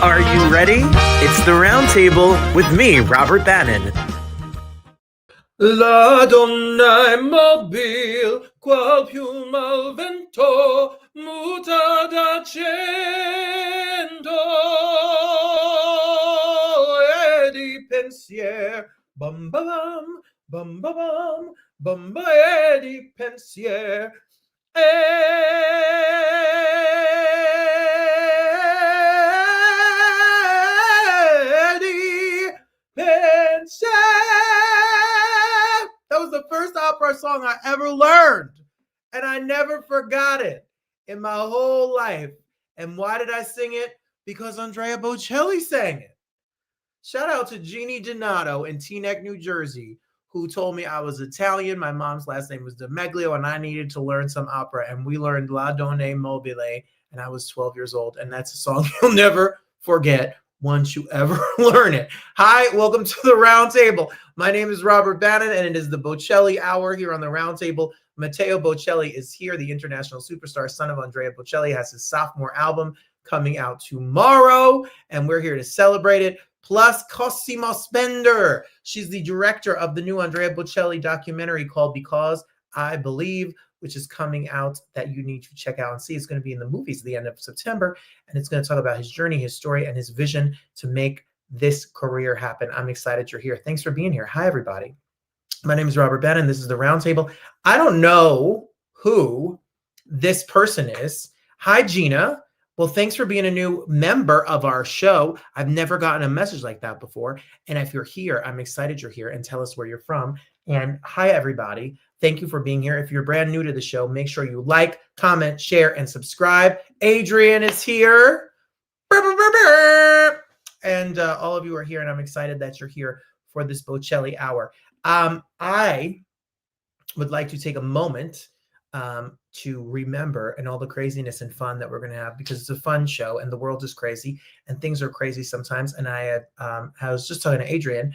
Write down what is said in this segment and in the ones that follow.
Are you ready? It's the Roundtable with me, Robert Bannon. La donna è mobile, qual piuma al vento, muta d'accento, e di pensier, bam bam, bam bam, bam bam, e di pensier, e di pensier. That was the first opera song I ever learned, and I never forgot it in my whole life. And why did I sing it? Because Andrea Bocelli sang it. Shout out to Jeannie Donato in Teaneck, New Jersey, who told me I was Italian. My mom's last name was DeMeglio, and I needed to learn some opera. And we learned La Donna è mobile, and I was 12 years old. And that's a song you'll never forget once you ever learn it. Hi, welcome to the Roundtable. My name is Robert Bannon, and it is the Bocelli Hour here on the Roundtable. Matteo Bocelli is here, the international superstar, son of Andrea Bocelli, has his sophomore album coming out tomorrow, and we're here to celebrate it. Plus, Cosima Spender. She's the director of the new Andrea Bocelli documentary called Because I Believe, which is coming out, that you need to check out and see. It's going to be in the movies at the end of September, and it's going to talk about his journey, his story, and his vision to make this career happen. I'm excited you're here. Thanks for being here. Hi, everybody. My name is Robert Bannon. This is the Roundtable. I don't know who this person is. Hi, Gina. Well, thanks for being a new member of our show. I've never gotten a message like that before. And if you're here, I'm excited you're here, and tell us where you're from. And hi, everybody. Thank you for being here. If you're brand new to the show, make sure you like, comment, share, and subscribe. Adrian is here. And all of you are here, and I'm excited that you're here for this Bocelli Hour. I would like to take a moment to remember and all the craziness and fun that we're going to have, because it's a fun show and the world is crazy and things are crazy sometimes. And I was just talking to Adrian,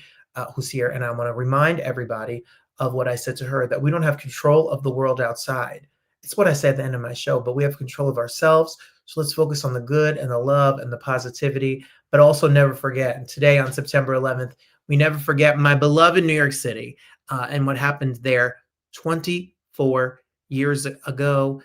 who's here, and I want to remind everybody of what I said to her, that we don't have control of the world outside. It's what I said at the end of my show, but we have control of ourselves. So let's focus on the good and the love and the positivity, but also never forget. And today on September 11th, we never forget my beloved New York City and what happened there 24 years ago.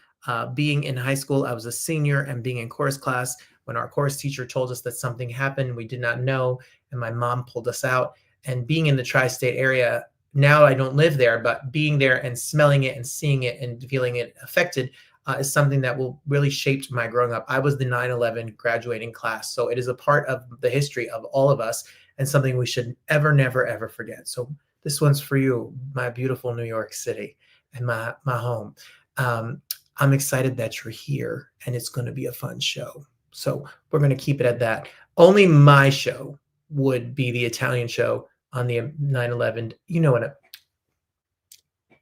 Being in high school, I was a senior, and being in chorus class when our chorus teacher told us that something happened we did not know, and my mom pulled us out. And being in the tri-state area, now I don't live there, but being there and smelling it and seeing it and feeling it affected is something that will really shaped my growing up. I was the 9/11 graduating class, so it is a part of the history of all of us and something we should ever, never, ever forget. So this one's for you, my beautiful New York City and my home. I'm excited that you're here, and it's going to be a fun show. So we're going to keep it at that. Only my show would be the Italian show on the 9/11. You know what?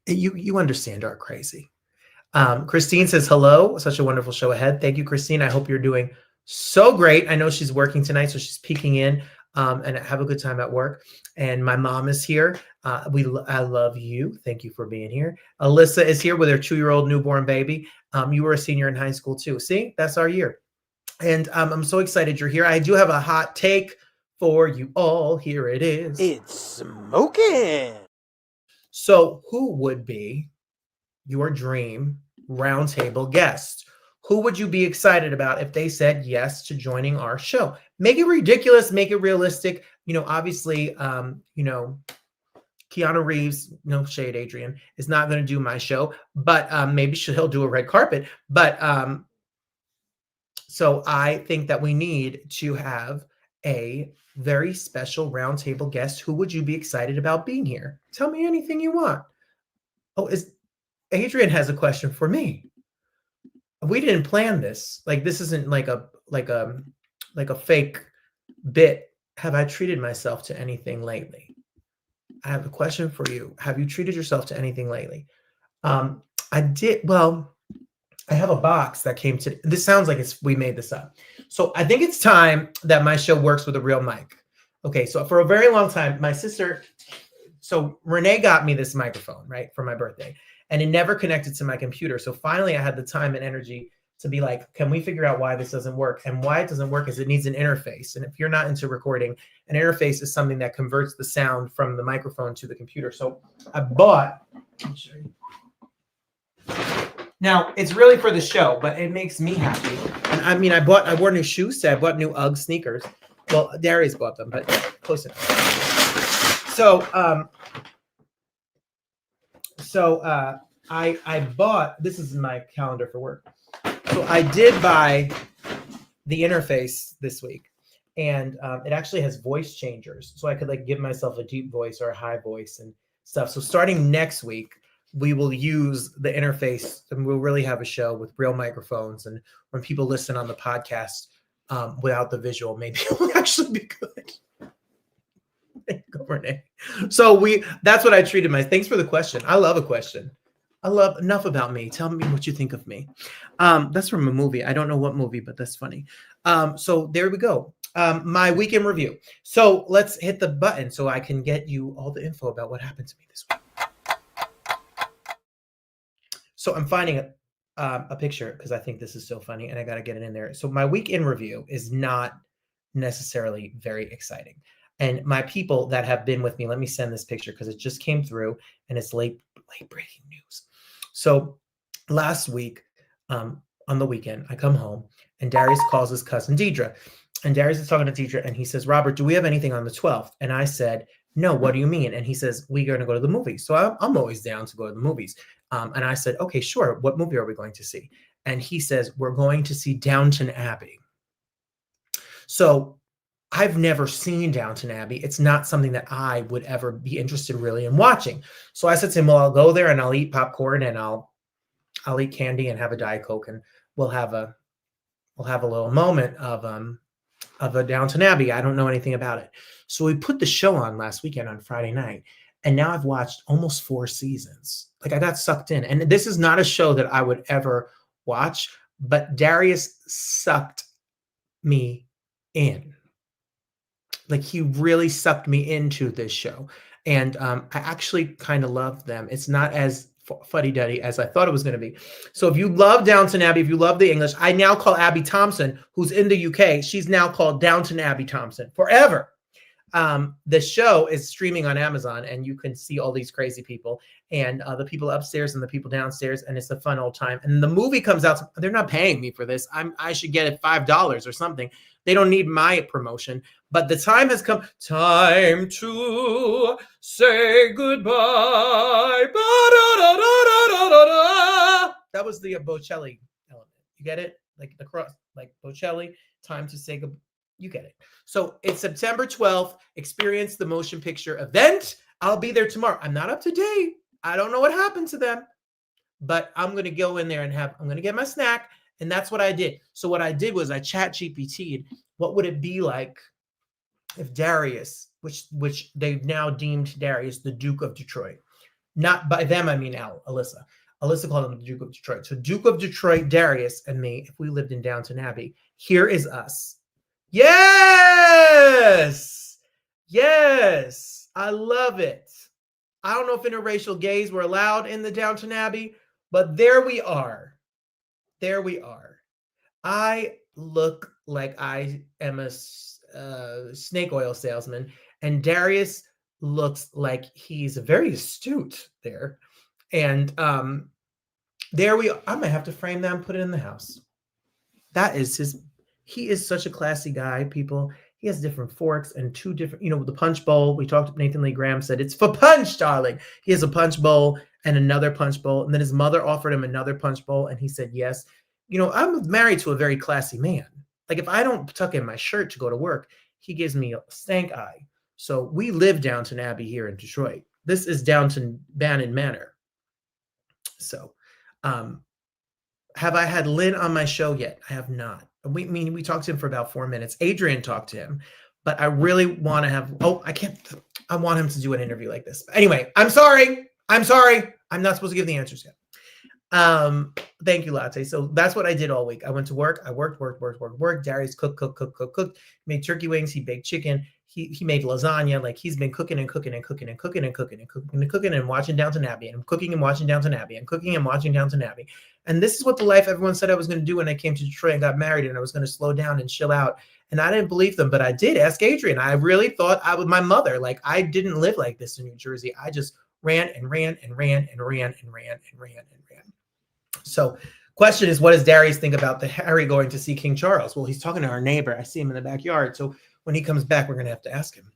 You understand our crazy. Christine says, hello. Such a wonderful show ahead. Thank you, Christine. I hope you're doing so great. I know she's working tonight, so she's peeking in. And have a good time at work. And my mom is here. I love you. Thank you for being here. Alyssa is here with her 2-year-old newborn baby. You were a senior in high school too. See, that's our year. And I'm so excited you're here. I do have a hot take for you all. Here it is. It's smoking. So who would be your dream roundtable guest? Who would you be excited about if they said yes to joining our show? Make it ridiculous, make it realistic. Obviously, Keanu Reeves, no shade, Adrian, is not going to do my show, but maybe he'll do a red carpet. But so I think that we need to have a very special roundtable guest. Who would you be excited about being here? Tell me anything you want. Oh, Adrian has a question for me. We didn't plan this. Like, this isn't like a fake bit. Have I treated myself to anything lately? I have a question for you. Have you treated yourself to anything lately? I did. Well, I have a box that came to. This sounds like we made this up. So I think it's time that my show works with a real mic. Okay. So for a very long time, my sister. So Renee got me this microphone, right, for my birthday, and it never connected to my computer. So finally, I had the time and energy to be like, can we figure out why this doesn't work? And why it doesn't work is it needs an interface. And if you're not into recording, an interface is something that converts the sound from the microphone to the computer. So I bought, let me show you. Now it's really for the show, but it makes me happy. And I mean, I wore new shoes today. I bought new UGG sneakers. Well, Darius bought them, but close enough. So I bought, this is my calendar for work. So I did buy the interface this week, and it actually has voice changers. So I could like give myself a deep voice or a high voice and stuff. So starting next week, we will use the interface and we'll really have a show with real microphones. And when people listen on the podcast without the visual, maybe it will actually be good. Go Renee. So that's what I treated thanks for the question. I love a question. I love enough about me. Tell me what you think of me. That's from a movie. I don't know what movie, but that's funny. So there we go. My weekend review. So let's hit the button so I can get you all the info about what happened to me this week. So I'm finding a picture because I think this is so funny and I got to get it in there. So my weekend review is not necessarily very exciting. And my people that have been with me, let me send this picture because it just came through and it's late breaking news. So last week on the weekend, I come home and Darius calls his cousin Deidre. And Darius is talking to Deidre and he says, Robert, do we have anything on the 12th? And I said, no, what do you mean? And he says, we're going to go to the movies. So I'm always down to go to the movies. And I said, okay, sure. What movie are we going to see? And he says, we're going to see Downton Abbey. So I've never seen Downton Abbey. It's not something that I would ever be interested really in watching. So I said to him, well, I'll go there and I'll eat popcorn and I'll eat candy and have a Diet Coke and we'll have a little moment of a Downton Abbey. I don't know anything about it. So we put the show on last weekend on Friday night. And now I've watched almost 4 seasons. Like I got sucked in. And this is not a show that I would ever watch, but Darius sucked me in. Like he really sucked me into this show. And I actually kind of love them. It's not as fuddy-duddy as I thought it was going to be. So if you love Downton Abbey, if you love the English, I now call Abby Thompson, who's in the UK. She's now called Downton Abbey Thompson forever. The show is streaming on Amazon and you can see all these crazy people and the people upstairs and the people downstairs. And it's a fun old time. And the movie comes out. They're not paying me for this. I should get it $5 or something. They don't need my promotion, but the time has come. Time to say goodbye. That was the Bocelli element. You get it? Like the cross, like Bocelli. Time to say goodbye. You get it. So it's September 12th. Experience the motion picture event. I'll be there tomorrow. I'm not up to date. I don't know what happened to them, but I'm going to go in there and I'm going to get my snack. And that's what I did. So what I did was I chat GPT'd what would it be like if Darius, which they've now deemed Darius the Duke of Detroit. Not by them, I mean Alyssa. Alyssa called him the Duke of Detroit. So Duke of Detroit, Darius, and me, if we lived in Downton Abbey, here is us. Yes! Yes! I love it. I don't know if interracial gays were allowed in the Downton Abbey, but there we are. There we are. I look like I am a snake oil salesman, and Darius looks like he's very astute there. And there we are. I might have to frame that and put it in the house. That is he is such a classy guy, people. He has different forks and 2 different, the punch bowl. We talked, Nathan Lee Graham said, it's for punch, darling. He has a punch bowl and another punch bowl. And then his mother offered him another punch bowl. And he said, yes. I'm married to a very classy man. Like if I don't tuck in my shirt to go to work, he gives me a stank eye. So we live Downton Abbey here in Detroit. This is Downton Bannon Manor. So have I had Lynn on my show yet? I have not. We talked to him for about 4 minutes. Adrian talked to him, but I really want to have, I want him to do an interview like this. But anyway, I'm sorry. I'm not supposed to give the answers yet. Thank you, Latte. So that's what I did all week. I went to work. I worked. Darius cooked, made turkey wings. He baked chicken. he made lasagna. Like he's been cooking and cooking and cooking and cooking and cooking and cooking and cooking and watching Downton Abbey and cooking and watching Downton Abbey and cooking and watching Downton Abbey. And this is what the life everyone said I was going to do when I came to Detroit and got married, and I was going to slow down and chill out. And I didn't believe them, but I did ask Adrian. I really thought I was my mother. Like I didn't live like this in New Jersey. I just ran and ran and ran and ran and ran and ran and ran. So question is, what does Darius think about the Harry going to see King Charles? Well, he's talking to our neighbor. I see him in the backyard. So when he comes back, we're going to have to ask him.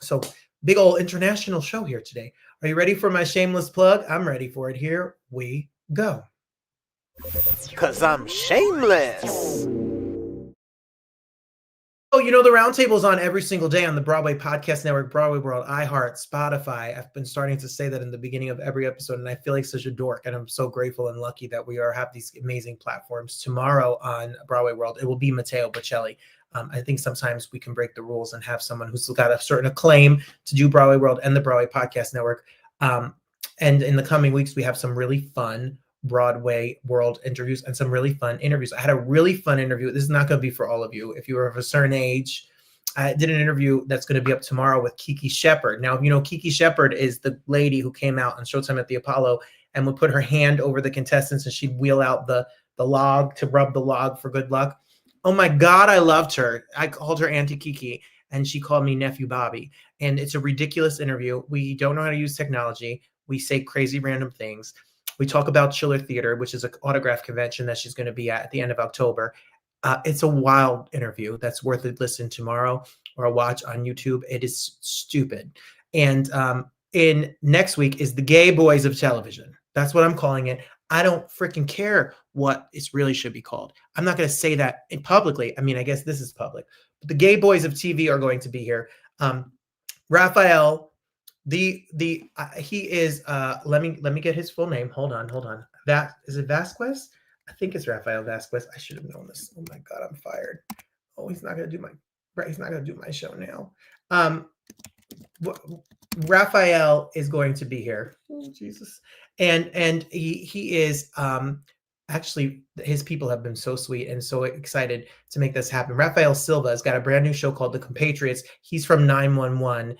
So big old international show here today. Are you ready for my shameless plug? I'm ready for it. Here we go. 'Cause I'm shameless. Oh, you know, the Roundtable is on every single day on the Broadway Podcast Network, Broadway World, iHeart, Spotify. I've been starting to say that in the beginning of every episode, and I feel like such a dork. And I'm so grateful and lucky that we have these amazing platforms. Tomorrow on Broadway World, it will be Matteo Bocelli. I think sometimes we can break the rules and have someone who's got a certain acclaim to do Broadway World and the Broadway Podcast Network. And in the coming weeks, we have some really fun Broadway World interviews and some really fun interviews. I had a really fun interview. This is not going to be for all of you. If you are of a certain age, I did an interview that's going to be up tomorrow with Kiki Shepard. Now, you know, Kiki Shepard is the lady who came out on Showtime at the Apollo and would put her hand over the contestants and she'd wheel out the log to rub the log for good luck. Oh my God, I loved her. I called her Auntie Kiki and she called me Nephew Bobby. And it's a ridiculous interview. We don't know how to use technology. We say crazy random things. We talk about Chiller Theater, which is an autograph convention that she's going to be at the end of October. It's a wild interview that's worth a listen tomorrow or a watch on YouTube. It is stupid. And in next week is the Gay Boys of Television. That's what I'm calling it. I don't freaking care what it really should be called. I'm not going to say that publicly. I mean, I guess this is public. But the Gay Boys of TV are going to be here. Raphael, he is let me get his full name. Hold on. That is it Vasquez? I think it's Raphael Vasquez. I should have known this. Oh my God, I'm fired. Oh, he's not gonna do my show now. Raphael is going to be here. Oh, Jesus. And he is actually, his people have been so sweet and so excited to make this happen. Raphael Silva has got a brand new show called The Compatriots. He's from 911.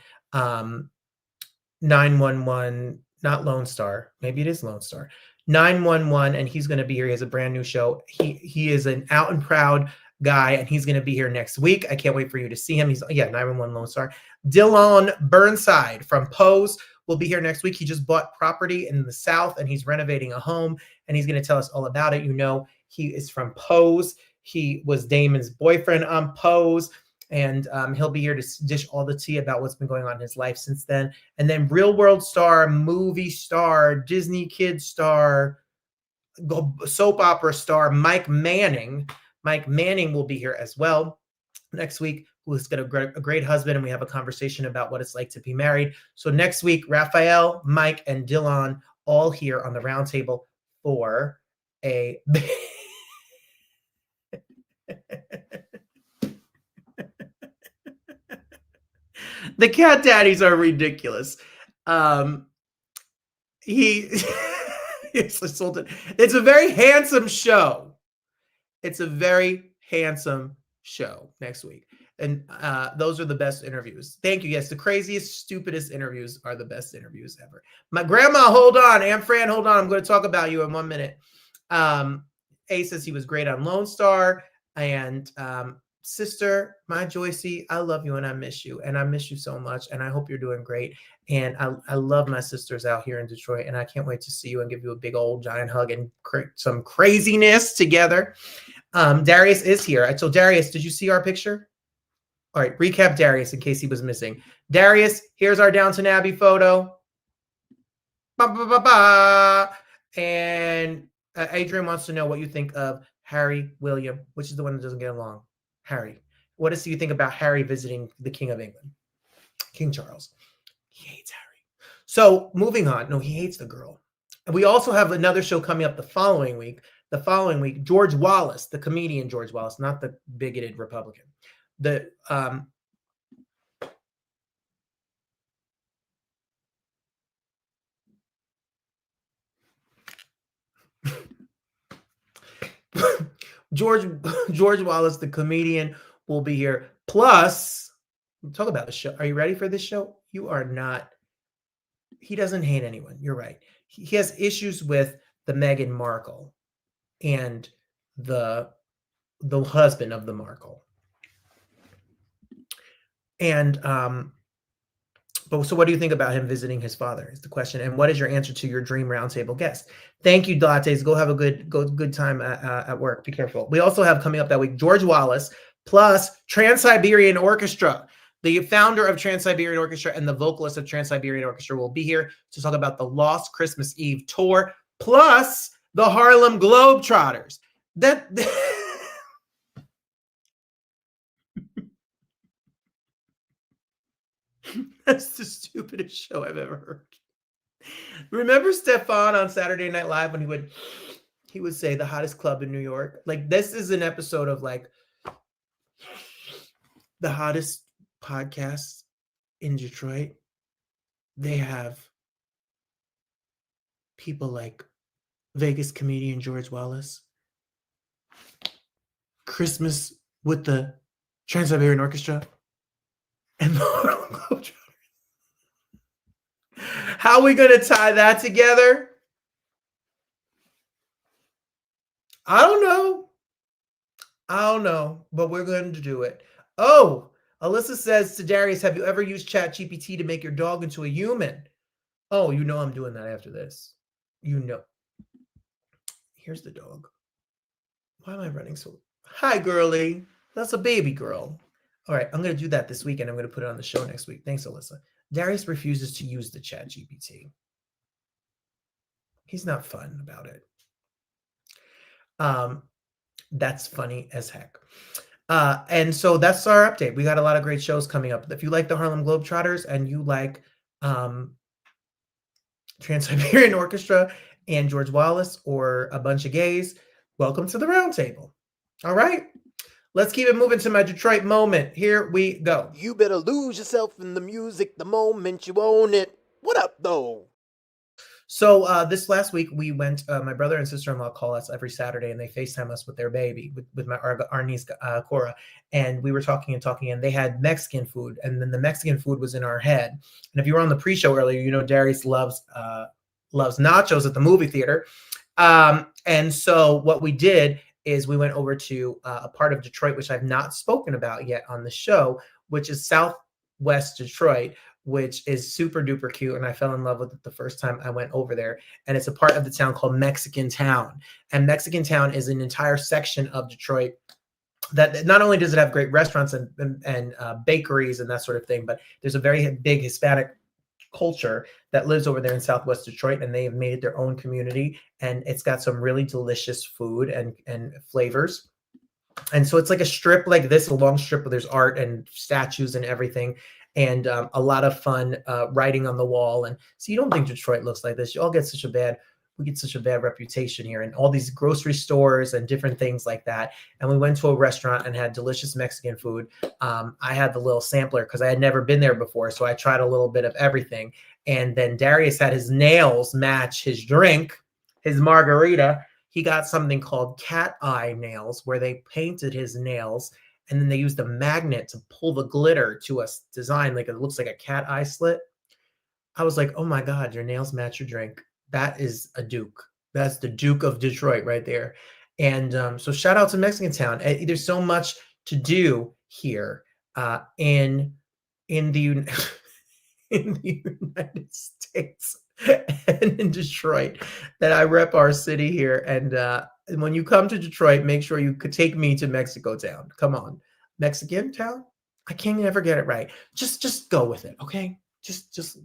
911, not Lone Star. Maybe it is Lone Star. 911, and he's going to be here. He has a brand new show. He is an out and proud guy, and he's going to be here next week. I can't wait for you to see him. He's 911 Lone Star. Dylan Burnside from Pose will be here next week. He just bought property in the South, and he's renovating a home, and he's going to tell us all about it. You know, he is from Pose. He was Damon's boyfriend on Pose. And he'll be here to dish all the tea about what's been going on in his life since then. And then real world star, movie star, Disney kid star, soap opera star, Mike Manning. Mike Manning will be here as well next week, who's got a great husband. And we have a conversation about what it's like to be married. So next week, Raphael, Mike, and Dylan all here on the Roundtable for a... The cat daddies are ridiculous. It's a very handsome show. It's a very handsome show next week. And those are the best interviews. Thank you. Yes, the craziest, stupidest interviews are the best interviews ever. My grandma, hold on. Aunt Fran, hold on. I'm going to talk about you in 1 minute. A says he was great on Lone Star. And sister, my Joycey, I love you and I miss you. And I miss you so much. And I hope you're doing great. And I love my sisters out here in Detroit. And I can't wait to see you and give you a big old giant hug and some craziness together. Darius is here. I told Darius, did you see our picture? All right, recap Darius in case he was missing. Darius, here's our Downton Abbey photo. And Adrian wants to know what you think of Harry, William, which is the one that doesn't get along. Harry. What does you think about Harry visiting the King of England? King Charles. He hates Harry. So moving on. No, he hates the girl. And we also have another show coming up the following week. George Wallace, the comedian George Wallace, not the bigoted Republican. George Wallace, the comedian, will be here. Plus, talk about the show. Are you ready for this show? You are not. He doesn't hate anyone. You're right. He has issues with the Meghan Markle and the husband of the Markle. And but so what do you think about him visiting his father is the question. And what is your answer to your dream roundtable guest? Thank you, Lattes. Go have a good time at work. Be careful. We also have coming up that week George Wallace plus Trans-Siberian Orchestra. The founder of Trans-Siberian Orchestra and the vocalist of Trans-Siberian Orchestra will be here to talk about the Lost Christmas Eve tour, plus the Harlem Globetrotters. That's the stupidest show I've ever heard. Remember Stefan on Saturday Night Live when he would say the hottest club in New York? Like, this is an episode of like the hottest podcasts in Detroit. They have people like Vegas comedian George Wallace, Christmas with the Trans-Siberian Orchestra, and the Harlem Globetrotters. How are we going to tie that together? I don't know, but we're going to do it. Oh, Alyssa says to Darius, have you ever used ChatGPT to make your dog into a human? Oh, you know I'm doing that after this. You know. Here's the dog. Why am I running so? Hi, girly. That's a baby girl. All right, I'm going to do that this weekend. I'm going to put it on the show next week. Thanks, Alyssa. Darius refuses to use the ChatGPT. He's not fun about it. That's funny as heck. And so that's our update. We got a lot of great shows coming up. If you like the Harlem Globetrotters and you like Trans-Siberian Orchestra and George Wallace or a bunch of gays, welcome to the Roundtable. All right. Let's keep it moving to my Detroit moment. Here we go. You better lose yourself in the music the moment you own it. What up, though? So this last week we went, my brother and sister-in-law call us every Saturday and they FaceTime us with their baby, with our niece, Cora. And we were talking and they had Mexican food. And then the Mexican food was in our head. And if you were on the pre-show earlier, you know, Darius loves nachos at the movie theater. And so what we did is we went over to a part of Detroit, which I've not spoken about yet on the show, which is Southwest Detroit, which is super duper cute. And I fell in love with it the first time I went over there. And it's a part of the town called Mexican Town. And Mexican Town is an entire section of Detroit that not only does it have great restaurants and bakeries and that sort of thing, but there's a very big Hispanic culture that lives over there in Southwest Detroit, and they have made it their own community, and it's got some really delicious food and flavors. And so it's like a strip like this, a long strip where there's art and statues and everything, and a lot of fun writing on the wall. And so you don't think Detroit looks like this. You all get we get such a bad reputation here, and all these grocery stores and different things like that. And we went to a restaurant and had delicious Mexican food. I had the little sampler because I had never been there before. So I tried a little bit of everything. And then Darius had his nails match his drink, his margarita. He got something called cat eye nails, where they painted his nails and then they used a magnet to pull the glitter to a design like it looks like a cat eye slit. I was like, oh my God, your nails match your drink. That is a Duke. That's the Duke of Detroit right there. And so shout out to Mexican Town. There's so much to do here in the United States and in Detroit that I rep our city here. And when you come to Detroit, make sure you could take me to Mexico Town. Come on. Mexican Town? I can't ever get it right. Just go with it, okay?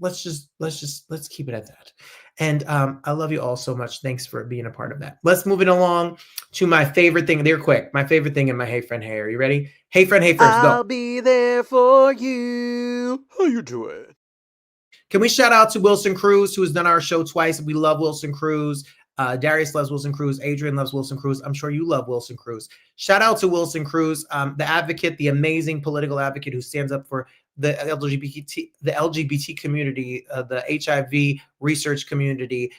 Let's keep it at that. And I love you all so much. Thanks for being a part of that. Let's move it along to my favorite thing. They're quick. My favorite thing in my Hey Friend Hey. Are you ready? Hey Friend Hey first. Go. I'll be there for you. How you doing? Can we shout out to Wilson Cruz, who has done our show twice? We love Wilson Cruz. Darius loves Wilson Cruz. Adrian loves Wilson Cruz. I'm sure you love Wilson Cruz. Shout out to Wilson Cruz, the advocate, the amazing political advocate who stands up for the LGBT community, the HIV research community,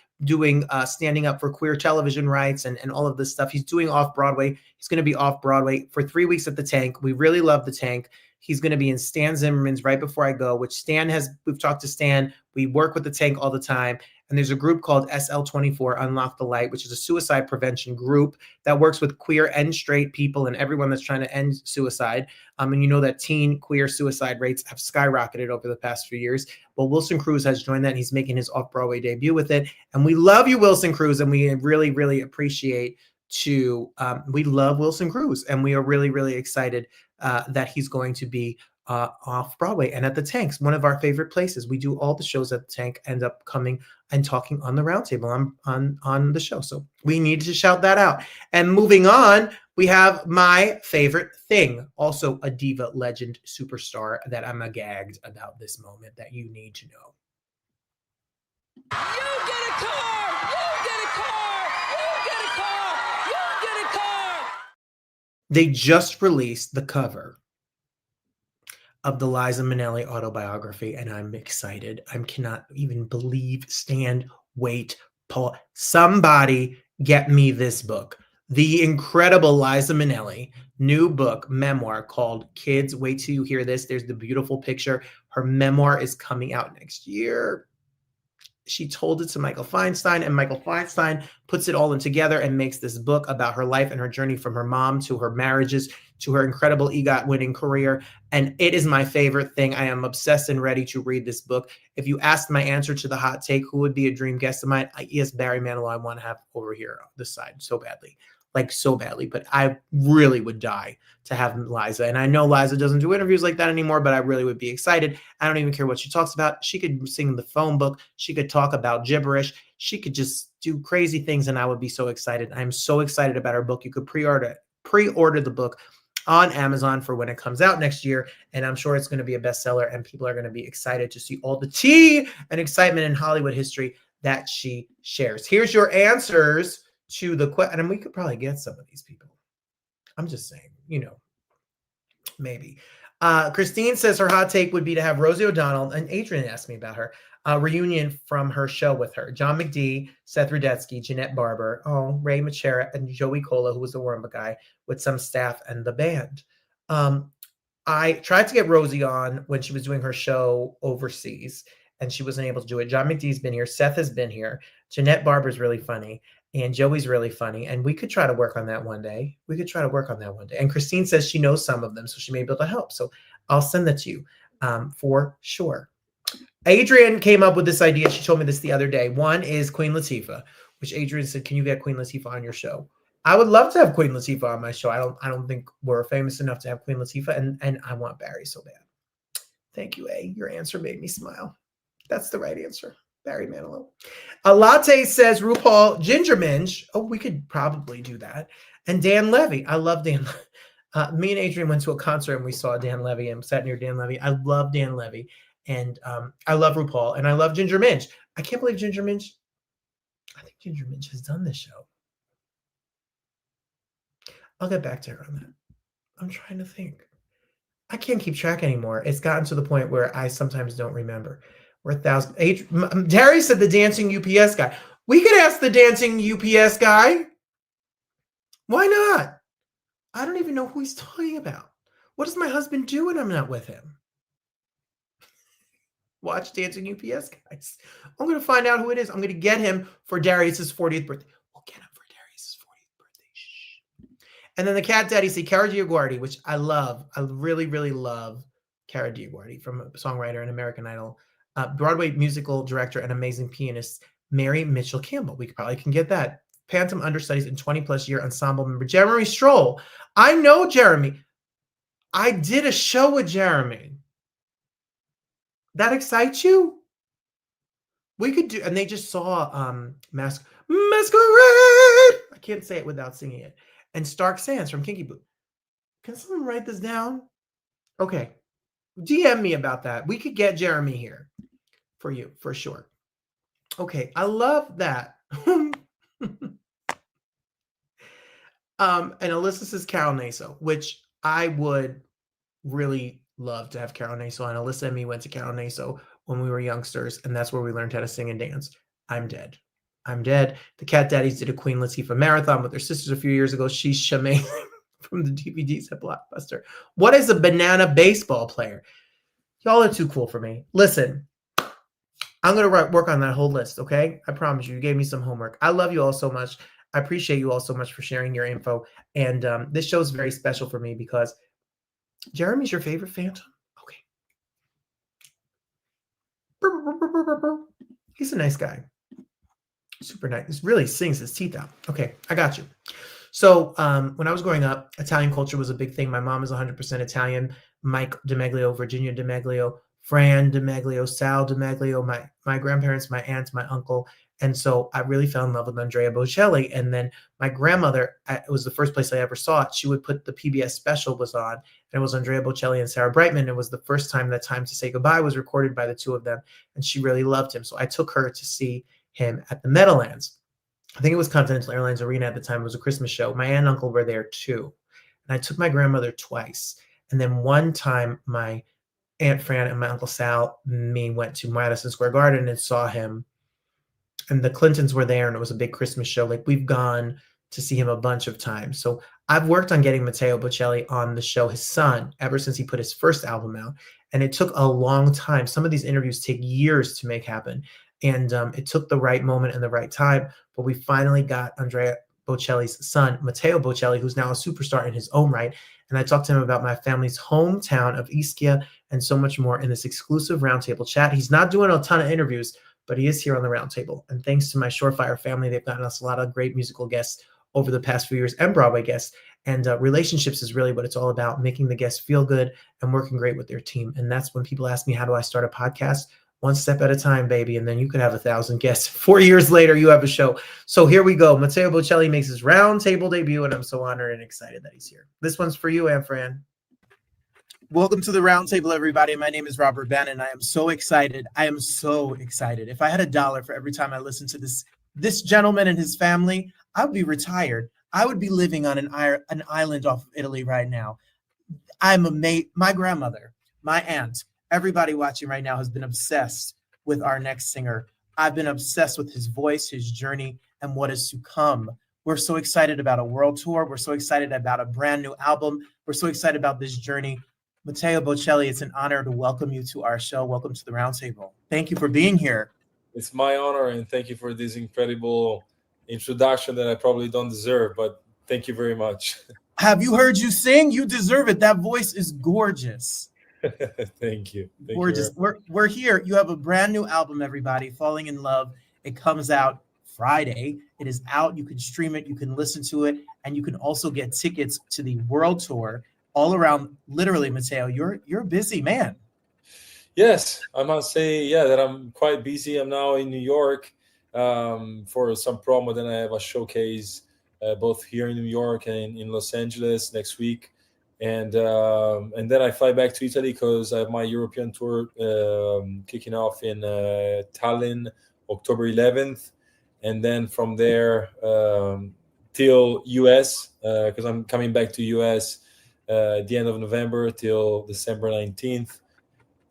standing up for queer television rights and all of this stuff. He's doing off Broadway. He's going to be off Broadway for 3 weeks at the Tank. We really love the Tank. He's going to be in Stan Zimmerman's Right Before I Go, which we've talked to Stan. We work with the Tank all the time. And there's a group called SL24, Unlock the Light, which is a suicide prevention group that works with queer and straight people and everyone that's trying to end suicide. And you know that teen queer suicide rates have skyrocketed over the past few years. Well, Wilson Cruz has joined that, and he's making his off-Broadway debut with it. And we love you, Wilson Cruz, and we really, really appreciate we love Wilson Cruz, and we are really, really excited that he's going to be off Broadway and at the Tanks, one of our favorite places. We do all the shows at the Tank, end up coming and talking on the Roundtable on the show. So we need to shout that out. And moving on, we have my favorite thing, also a diva legend superstar that I'm gagged about this moment that you need to know. You get a car! You get a car! You get a car! You get a car! They just released the cover of the Liza Minnelli autobiography, and I'm excited. I cannot even wait, Paul. Somebody get me this book. The incredible Liza Minnelli new book, memoir called Kids. Wait till you hear this. There's the beautiful picture. Her memoir is coming out next year. She told it to Michael Feinstein, and Michael Feinstein puts it all in together and makes this book about her life and her journey from her mom to her marriages to her incredible EGOT-winning career. And it is my favorite thing. I am obsessed and ready to read this book. If you asked my answer to the hot take, who would be a dream guest of mine? Yes, Barry Manilow, I want to have over here on this side so badly. Like so badly, but I really would die to have Liza. And I know Liza doesn't do interviews like that anymore, but I really would be excited. I don't even care what she talks about. She could sing the phone book. She could talk about gibberish. She could just do crazy things, and I would be so excited. I'm so excited about her book. You could pre-order the book on Amazon for when it comes out next year, and I'm sure it's going to be a bestseller, and people are going to be excited to see all the tea and excitement in Hollywood history that she shares. Here's your answers to the question, and we could probably get some of these people. I'm just saying, maybe. Christine says her hot take would be to have Rosie O'Donnell, and Adrian asked me about her, reunion from her show with her. John McDee, Seth Rudetsky, Jeanette Barber, Ray Machera, and Joey Cola, who was the Warren guy, with some staff and the band. I tried to get Rosie on when she was doing her show overseas, and she wasn't able to do it. John McDee's been here. Seth has been here. Jeanette Barber's really funny. And Joey's really funny. And we could try to work on that one day. And Christine says she knows some of them, so she may be able to help. So I'll send that to you for sure. Adrian came up with this idea. She told me this the other day. One is Queen Latifah, which Adrian said, can you get Queen Latifah on your show? I would love to have Queen Latifah on my show. I don't think we're famous enough to have Queen Latifah, and I want Barry so bad. Thank you, A. Your answer made me smile. That's the right answer. Barry Manilow. A latte says RuPaul Ginger Minge. Oh, we could probably do that. And Dan Levy. I love Dan. Me and Adrian went to a concert and we saw Dan Levy and sat near Dan Levy. I love Dan Levy. And I love RuPaul. And I love Ginger Minge. I can't believe Ginger Minge. I think Ginger Minge has done this show. I'll get back to her on that. I'm trying to think. I can't keep track anymore. It's gotten to the point where I sometimes don't remember. We're 1,000. Terry said the dancing UPS guy. We could ask the dancing UPS guy. Why not? I don't even know who he's talking about. What does my husband do when I'm not with him? Watch Dancing UPS guys. I'm going to find out who it is. I'm going to get him for Darius's 40th birthday. We'll get him for Darius's 40th birthday. Shh. And then the Cat Daddy say Cara DioGuardi, which I love. I really, really love Cara DioGuardi, from a songwriter and American Idol. Broadway musical director and amazing pianist, Mary Mitchell Campbell. We probably can get that. Phantom understudies and 20-plus year ensemble member, Jeremy Stroll. I know Jeremy. I did a show with Jeremy. That excites you? We could do, and they just saw Masquerade. I can't say it without singing it. And Stark Sands from Kinky Boo. Can someone write this down? Okay. DM me about that. We could get Jeremy here for you, for sure. Okay, I love that. And Alyssa says Carol Naso, which I would really love to have Carol Naso. And Alyssa and me went to Carol Naso when we were youngsters, and that's where we learned how to sing and dance. I'm dead. The Cat Daddies did a Queen Latifah marathon with their sisters a few years ago. She's amazing. from the DVDs at Blockbuster. What is a banana baseball player? Y'all are too cool for me. Listen, I'm going to work on that whole list, okay? I promise you. You gave me some homework. I love you all so much. I appreciate you all so much for sharing your info. And this show is very special for me because Jeremy's your favorite Phantom? Okay. He's a nice guy. Super nice. He really sings his teeth out. Okay, I got you. So when I was growing up, Italian culture was a big thing. My mom is 100% Italian. Mike DeMeglio, Virginia DeMeglio, Fran DeMeglio, Sal DeMeglio, my grandparents, my aunts, my uncle. And so I really fell in love with Andrea Bocelli. And then my grandmother, it was the first place I ever saw it. She would put the PBS special was on, and it was Andrea Bocelli and Sarah Brightman. It was the first time that Time to Say Goodbye was recorded by the two of them. And she really loved him. So I took her to see him at the Meadowlands. I think it was Continental Airlines Arena at the time. It was a Christmas show. My aunt and uncle were there too. And I took my grandmother twice. And then one time my Aunt Fran and my Uncle Sal and me went to Madison Square Garden and saw him. And the Clintons were there, and it was a big Christmas show. Like, we've gone to see him a bunch of times. So I've worked on getting Matteo Bocelli on the show, his son, ever since he put his first album out. And it took a long time. Some of these interviews take years to make happen. And it took the right moment and the right time. But we finally got Andrea Bocelli's son, Matteo Bocelli, who's now a superstar in his own right. And I talked to him about my family's hometown of Ischia and so much more in this exclusive Roundtable chat. He's not doing a ton of interviews, but he is here on the Roundtable. And thanks to my Surefire family, they've gotten us a lot of great musical guests over the past few years, and Broadway guests. And relationships is really what it's all about, making the guests feel good and working great with their team. And that's when people ask me, how do I start a podcast? One step at a time, baby. And then you could have 1,000 guests. 4 years later, you have a show. So here we go. Matteo Bocelli makes his Roundtable debut, and I'm so honored and excited that he's here. This one's for you, Aunt Fran. Welcome to the Roundtable, everybody. My name is Robert Bannon. I am so excited. I am so excited. If I had $1 for every time I listened to this gentleman and his family, I would be retired. I would be living on an island off of Italy right now. My grandmother, my aunt, everybody watching right now has been obsessed with our next singer. I've been obsessed with his voice, his journey, and what is to come. We're so excited about a world tour. We're so excited about a brand new album. We're so excited about this journey. Matteo Bocelli, it's an honor to welcome you to our show. Welcome to the Roundtable. Thank you for being here. It's my honor, and thank you for this incredible introduction that I probably don't deserve, but thank you very much. Have you heard you sing? You deserve it. That voice is gorgeous. Thank you. Gorgeous. We're here. You have a brand new album, everybody, Falling in Love. It comes out Friday. It is out. You can stream it. You can listen to it. And you can also get tickets to the world tour all around. Literally, Matteo, you're a busy man. Yes, I must say, that I'm quite busy. I'm now in New York for some promo. Then I have a showcase both here in New York and in Los Angeles next week. And then I fly back to Italy because I have my European tour kicking off in Tallinn, October 11th. And then from there till US, because I'm coming back to US at the end of November till December 19th.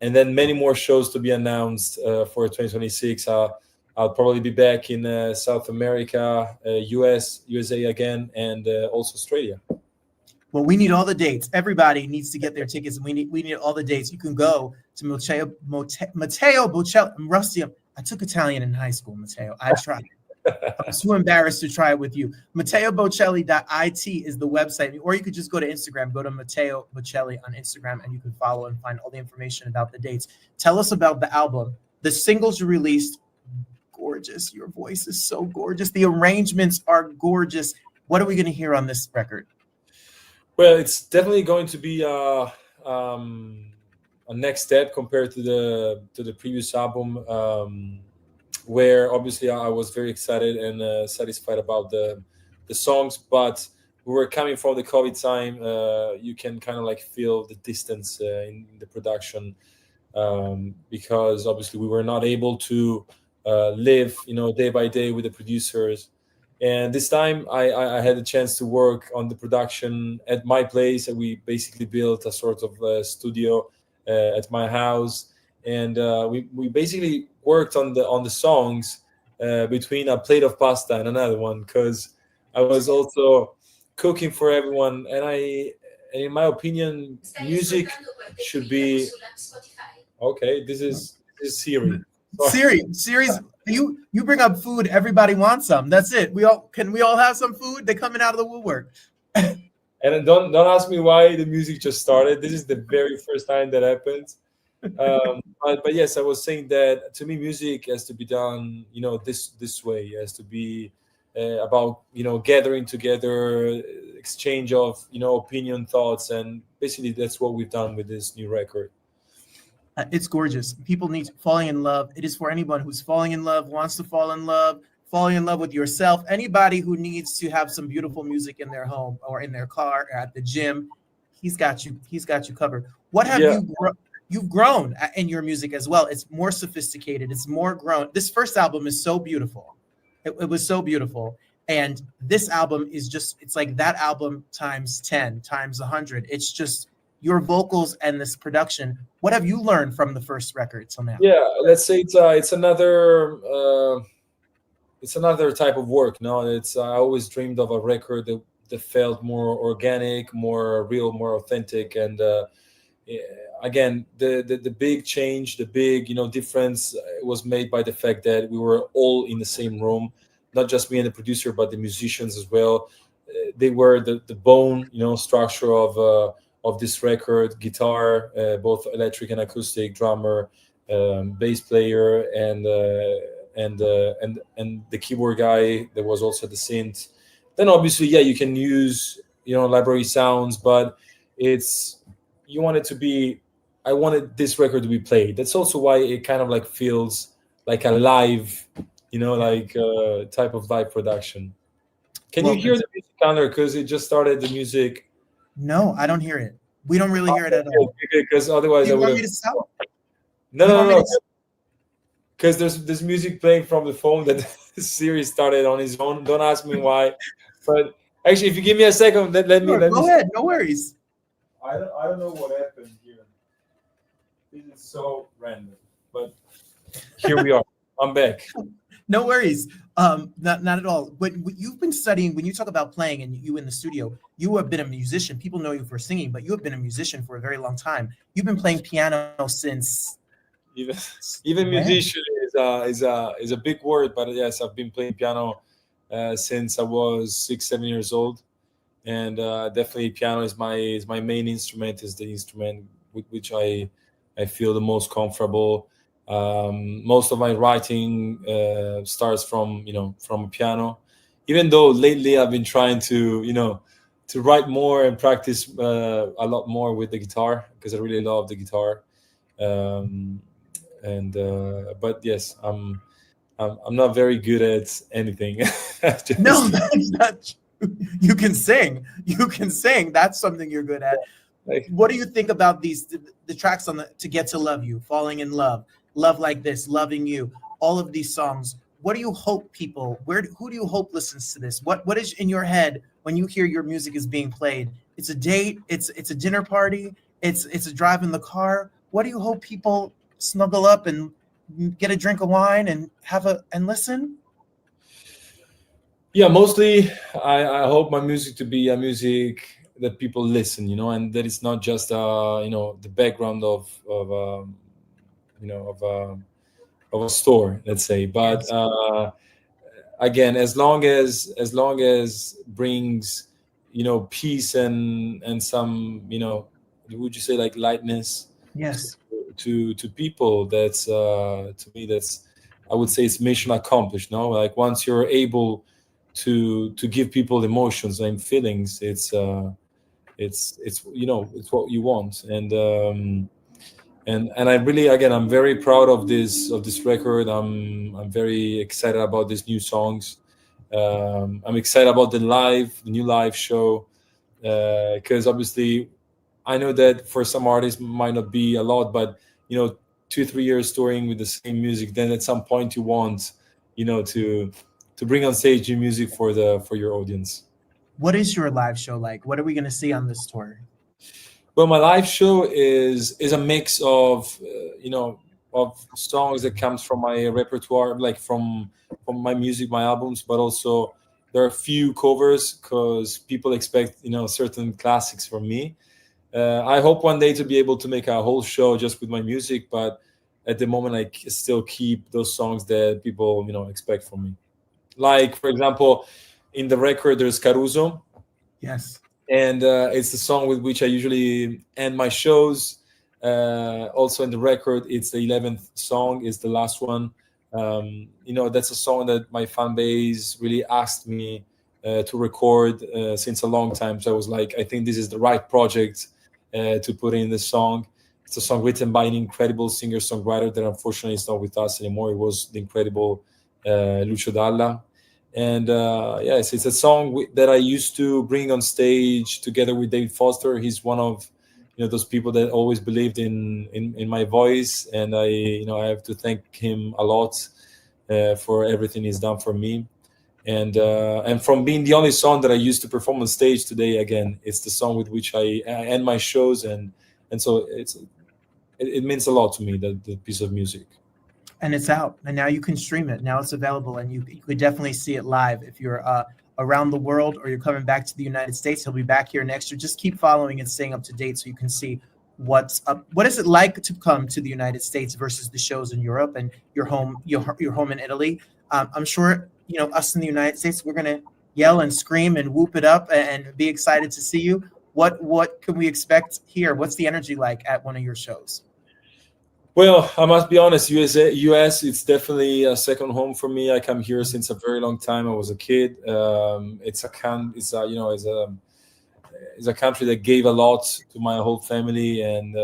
And then many more shows to be announced for 2026. I'll probably be back in South America, USA again, and also Australia. Well, we need all the dates. Everybody needs to get their tickets, and we need all the dates. You can go to Matteo Bocelli. I'm rusty. I took Italian in high school, Matteo. I tried. I'm too embarrassed to try it with you. MatteoBocelli.it is the website, or you could just go to Instagram. Go to Matteo Bocelli on Instagram, and you can follow and find all the information about the dates. Tell us about the album. The singles you released, gorgeous. Your voice is so gorgeous. The arrangements are gorgeous. What are we going to hear on this record? Well, it's definitely going to be a next step compared to the previous album, where obviously I was very excited and satisfied about the songs, but we were coming from the COVID time. You can kind of like feel the distance in the production because obviously we were not able to live, day by day with the producers. And this time I had a chance to work on the production at my place. And we basically built a sort of studio at my house. And we basically worked on the songs between a plate of pasta and another one, because I was also cooking for everyone. And in my opinion, music should be okay. This is Siri. Siri's you bring up food, everybody wants some. That's it. We all have some food? They're coming out of the woodwork. And then don't ask me why the music just started. This is the very first time that happens. But yes, I was saying that to me, music has to be done, this way. It has to be about gathering together, exchange of opinion, thoughts, and basically that's what we've done with this new record. It's gorgeous. People need falling in love. It is for anyone who's falling in love, wants to falling in love with yourself. Anybody who needs to have some beautiful music in their home or in their car or at the gym, he's got you covered. What have you've grown in your music as well? It's more sophisticated. It's more grown. This first album is so beautiful. It was so beautiful. And this album is just, it's like that album times 10, times 100. It's just your vocals and this production. What have you learned from the first record till now? Yeah, let's say it's another type of work. No, I always dreamed of a record that felt more organic, more real, more authentic. And again, the big change, the big difference was made by the fact that we were all in the same room, not just me and the producer, but the musicians as well. They were the bone structure of this record: guitar, both electric and acoustic, drummer, bass player, and the keyboard guy. There was also the synth. Then obviously, you can use library sounds, but you want it to be. I wanted this record to be played. That's also why it kind of like feels like a live, type of live production. Can you hear the music counter? Because it just started the music. No, I don't hear it. We don't really hear it at all. Because otherwise, Do you want me to stop? No. Because there's music playing from the phone that Siri started on his own. Don't ask me why. But actually, if you give me a second, let me. Go ahead. No worries. I don't know what happened here. This is so random. But here we are. I'm back. No worries. Not at all. But you've been studying, when you talk about playing and you in the studio, you have been a musician. People know you for singing, but you have been a musician for a very long time. You've been playing piano since. Even musician is a big word, but yes, I've been playing piano since I was 6-7 years old, and definitely piano is my main instrument. Is the instrument with which I feel the most comfortable. Most of my writing starts from a piano, even though lately I've been trying to write more and practice a lot more with the guitar, because I really love the guitar. But yes, I'm not very good at anything. No, that's not true. You can sing. That's something you're good at. What do you think about the tracks on To Get to Love You, Falling in Love, Love Like This, Loving You, all of these songs? What do you hope who do you hope listens to this? What is in your head when you hear your music is being played? It's a date, it's a dinner party, it's a drive in the car. What do you hope people snuggle up and get a drink of wine and and listen? Yeah, mostly I hope my music to be a music that people listen, and that it's not just the background of a store, let's say. But again, as long as brings peace and some would you say like lightness? Yes. To people, that's to me, that's, I would say, it's mission accomplished. No, like once you're able to give people emotions and feelings, it's what you want. And I really, again, I'm very proud of this record. I'm very excited about these new songs. I'm excited about the new live show, because obviously I know that for some artists might not be a lot, but 2-3 years touring with the same music, then at some point you want to bring on stage new music for your audience. What is your live show like? What are we going to see on this tour? Well, my live show is a mix of of songs that comes from my repertoire, like from my music, my albums, but also there are a few covers because people expect certain classics from me. I hope one day to be able to make a whole show just with my music, but at the moment I still keep those songs that people expect from me. Like, for example, in the record there's Caruso, Yes. and it's the song with which I usually end my shows. Also in the record, it's the 11th song, is the last one. That's a song that my fan base really asked me to record since a long time. So I was like, I think this is the right project to put in this song. It's a song written by an incredible singer-songwriter that unfortunately is not with us anymore. It was the incredible Lucio Dalla. And yes, it's a song that I used to bring on stage together with David Foster. He's one of those people that always believed in my voice, and I have to thank him a lot for everything he's done for me. And from being the only song that I used to perform on stage today, again, it's the song with which I end my shows, and so it means a lot to me, that the piece of music. And it's out, and now you can stream it. Now it's available, and you could definitely see it live if you're around the world or you're coming back to the United States. He'll be back here next year. Just keep following and staying up to date so you can see what's up. What is it like to come to the United States versus the shows in Europe and your home in Italy? I'm sure us in the United States, we're gonna yell and scream and whoop it up and be excited to see you. What can we expect here? What's the energy like at one of your shows? Well, I must be honest, US, it's definitely a second home for me. I come here since a very long time. I was a kid. It's a country that gave a lot to my whole family, and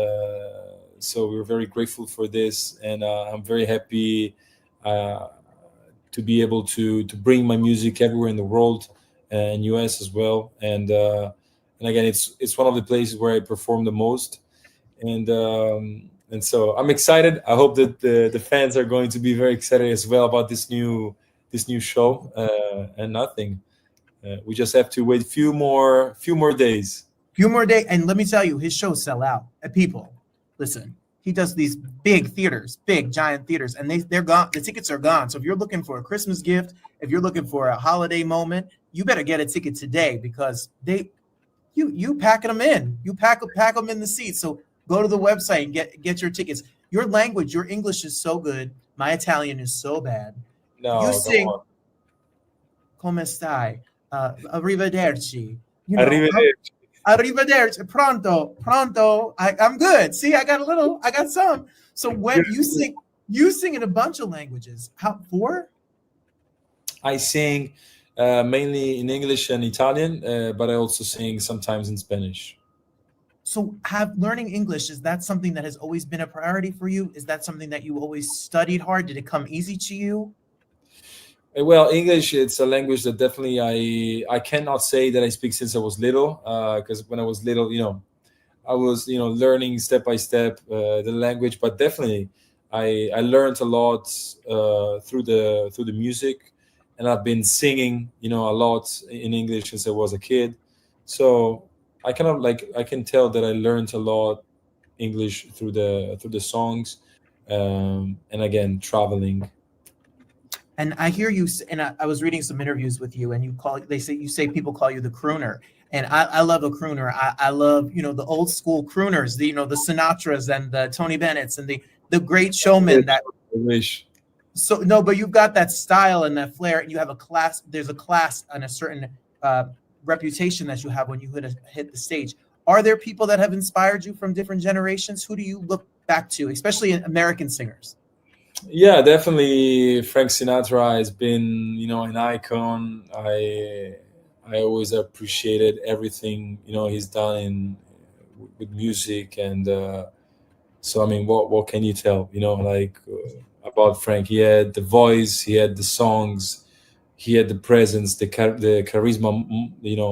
so we're very grateful for this. And I'm very happy to be able to bring my music everywhere in the world, and US as well. And again, it's one of the places where I perform the most, and so I'm excited. I hope that the fans are going to be very excited as well about this new show. And nothing. We just have to wait a few more days. And let me tell you, his shows sell out. And people, listen, he does these big giant theaters, and they're gone. The tickets are gone. So if you're looking for a Christmas gift, if you're looking for a holiday moment, you better get a ticket today, because you packing them in. You pack them in the seats. So go to the website and get your tickets. Your language, your English is so good. My Italian is so bad. No, you sing "Come stai?" Arrivederci. Arrivederci. Pronto. I'm good. See, I got some. So when you sing in a bunch of languages. How for? I sing mainly in English and Italian, but I also sing sometimes in Spanish. So learning English, is that something that has always been a priority for you? Is that something that you always studied hard? Did it come easy to you? Well, English, it's a language that definitely I cannot say that I speak since I was little, because when I was little, I was learning step by step the language, but definitely I learned a lot through the music, and I've been singing a lot in English since I was a kid. So I can tell that I learned a lot English through the songs, and again, traveling. And I hear you, and I was reading some interviews with you, and you say people call you the crooner, and I love a crooner. I love the old school crooners, the Sinatras and the Tony Bennett's and the great showmen. I wish. So no, but you've got that style and that flair, and you have a class. There's a class and a certain reputation that you have when you hit the stage. Are there people that have inspired you from different generations? Who do you look back to, especially in American singers? Yeah, definitely Frank Sinatra has been an icon. I always appreciated everything he's done with music, and so I mean, what can you tell about Frank? He had the voice, he had the songs, he had the presence, the charisma,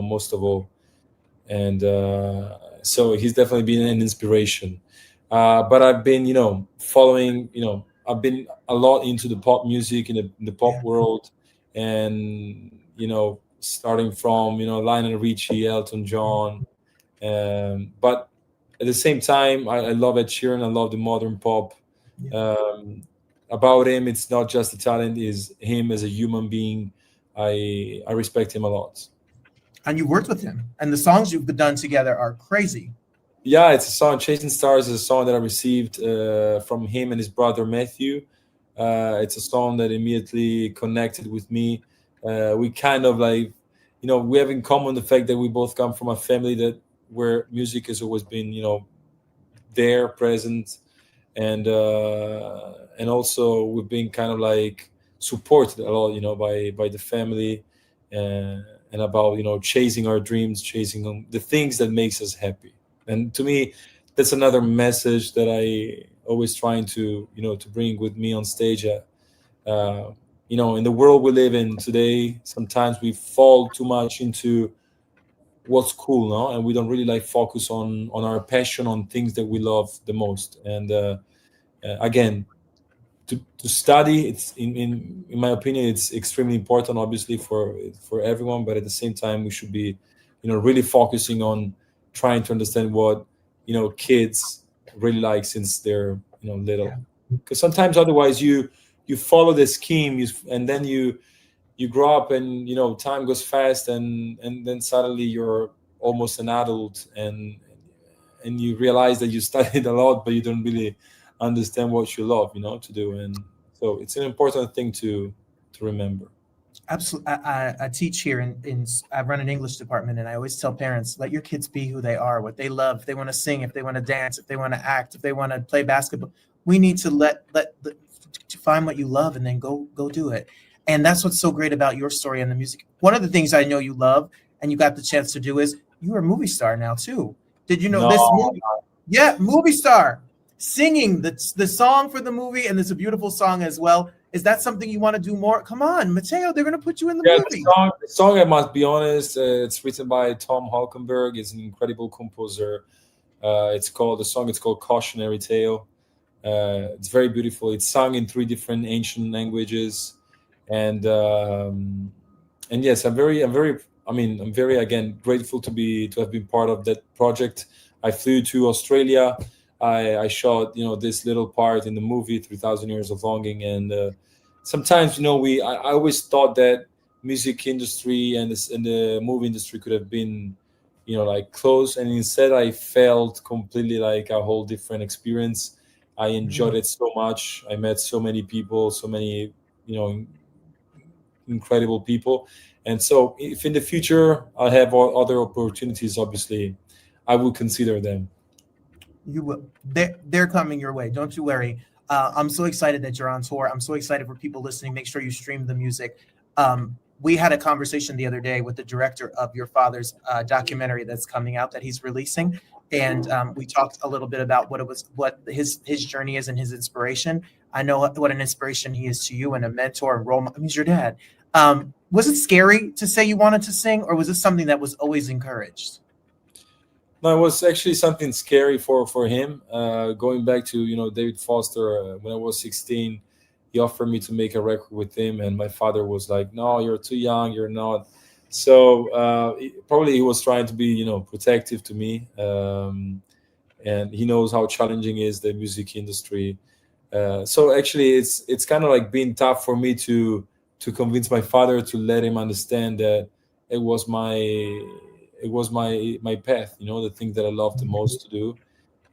most of all. And so he's definitely been an inspiration. But I've been, following, I've been a lot into the pop music in the pop world, and, starting from, Lionel Richie, Elton John. But at the same time, I love Ed Sheeran. I love the modern pop. About him, it's not just the talent, is him as a human being. I respect him a lot. And you worked with him, and the songs you've done together are crazy. Yeah, it's a song. Chasing Stars is a song that I received from him and his brother Matthew. It's a song that immediately connected with me. We kind of like, we have in common the fact that we both come from a family that where music has always been, there, present, and also we've been kind of like supported a lot, by the family, and about chasing our dreams, chasing the things that makes us happy. And to me, that's another message that I always trying to to bring with me on stage. In the world we live in today, sometimes we fall too much into what's cool, no, and we don't really like focus on our passion, on things that we love the most. And again, to study, it's in my opinion, it's extremely important, obviously for everyone, but at the same time we should be really focusing on trying to understand what kids really like since they're little, because sometimes otherwise you follow the scheme, and then you grow up, and time goes fast, and then suddenly you're almost an adult, and you realize that you studied a lot, but you don't really understand what you love to do. And so it's an important thing to remember. Absolutely. I teach here I run an English department, and I always tell parents, let your kids be who they are, what they love. If they want to sing, if they want to dance, if they want to act, if they want to play basketball, we need to to find what you love, and then go do it. And that's what's so great about your story and the music. One of the things I know you love and you got the chance to do is you're a movie star now too. Did you know this movie? Yeah, movie star. Singing the song for the movie, and it's a beautiful song as well. Is that something you want to do more? Come on, Matteo, they're going to put you in the movie. The song, I must be honest, it's written by Tom Halkenberg. He's an incredible composer. It's called Cautionary Tale. It's very beautiful. It's sung in 3 different ancient languages. And yes, I'm very again grateful to have been part of that project. I flew to Australia. I shot this little part in the movie 3,000 Years of Longing, and sometimes I always thought that music industry and the movie industry could have been like close, and instead I felt completely like a whole different experience. I enjoyed it so much. I met so many people, so many incredible people. And so if in the future I have other opportunities, obviously I will consider them. You will. They're coming your way. Don't you worry. I'm so excited that you're on tour. I'm so excited for people listening. Make sure you stream the music. We had a conversation the other day with the director of your father's documentary that's coming out that he's releasing. And we talked a little bit about what his journey is and his inspiration. I know what an inspiration he is to you, and a mentor and role model. He's your dad. Was it scary to say you wanted to sing, or was it something that was always encouraged? No, it was actually something scary for him. Going back to David Foster, when I was 16, he offered me to make a record with him, and my father was like, "No, you're too young. You're not." So probably he was trying to be protective to me, and he knows how challenging is the music industry. So actually, it's kind of like being tough for me to convince my father to let him understand that it was my path, the thing that I love the most to do.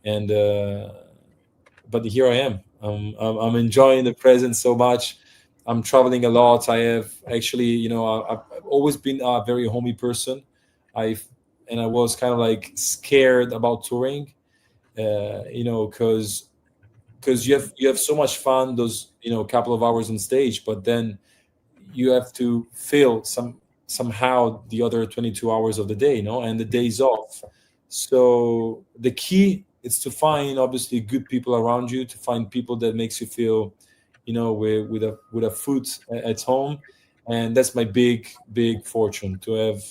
And but here I am. I'm enjoying the present so much. I'm traveling a lot. I have actually, I've always been a very homey person. I was kind of like scared about touring, because you have so much fun those couple of hours on stage, but then you have to fill somehow the other 22 hours of the day, and the days off. So the key is to find obviously good people around you, to find people that makes you feel, with a foot at home. And that's my big fortune, to have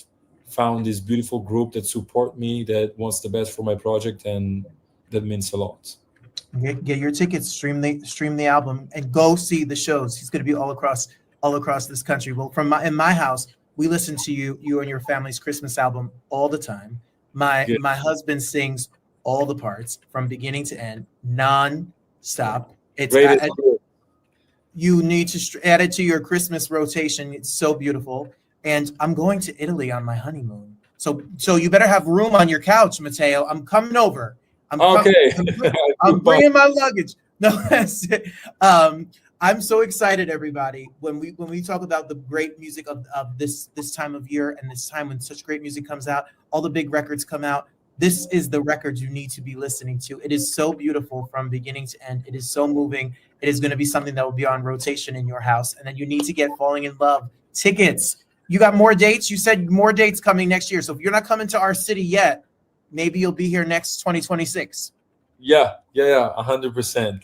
found this beautiful group that support me, that wants the best for my project, and that means a lot. Get your tickets, stream the album, and go see the shows. He's going to be all across this country. Well, in my house, we listen to you and your family's Christmas album all the time. My husband sings all the parts from beginning to end, non-stop. You need to add it to your Christmas rotation. It's so beautiful. And I'm going to Italy on my honeymoon. So you better have room on your couch, Matteo. I'm coming over. Okay. I'm bringing my luggage. No, that's it. I'm so excited, everybody. When we talk about the great music of this time of year and this time when such great music comes out, all the big records come out. This is the record you need to be listening to. It is so beautiful from beginning to end. It is so moving. It is going to be something that will be on rotation in your house. And then you need to get Falling in Love tickets. You got more dates? You said more dates coming next year. So if you're not coming to our city yet, maybe you'll be here next 2026. Yeah, 100%.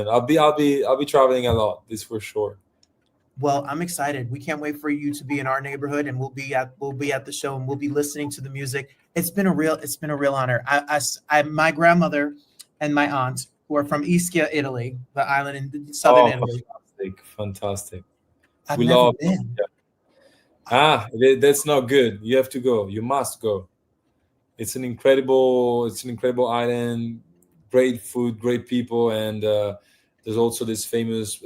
I'll be traveling a lot. This for sure. Well, I'm excited. We can't wait for you to be in our neighborhood, and we'll be at the show, and we'll be listening to the music. It's been a real honor. My grandmother and my aunt, who are from Ischia, Italy, the island in southern Italy. Fantastic. I've never been. That's not good. You have to go. You must go. It's an incredible island, great food, great people, and there's also this famous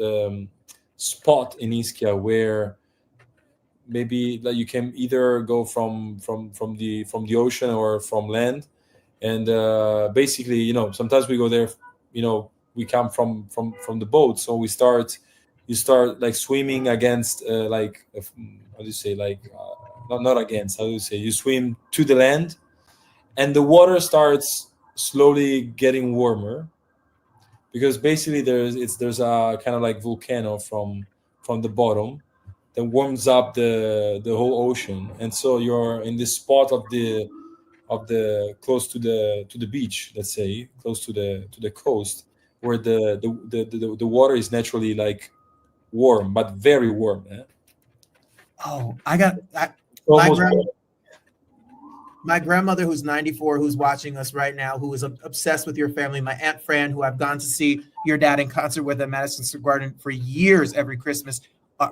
spot in Ischia where maybe like you can either go from the ocean or from land, and basically, sometimes we go there. We come from the boat, so you start like swimming against like how do you say, like not against, how do you say, you swim to the land. And the water starts slowly getting warmer because basically there's a kind of like volcano from the bottom that warms up the whole ocean, and so you're in this spot of the close to the beach, let's say close to the coast, where the water is naturally like warm, but very warm. Oh, my grandmother, who's 94, who's watching us right now, who is obsessed with your family. My Aunt Fran, who I've gone to see your dad in concert with at Madison Square Garden for years every Christmas,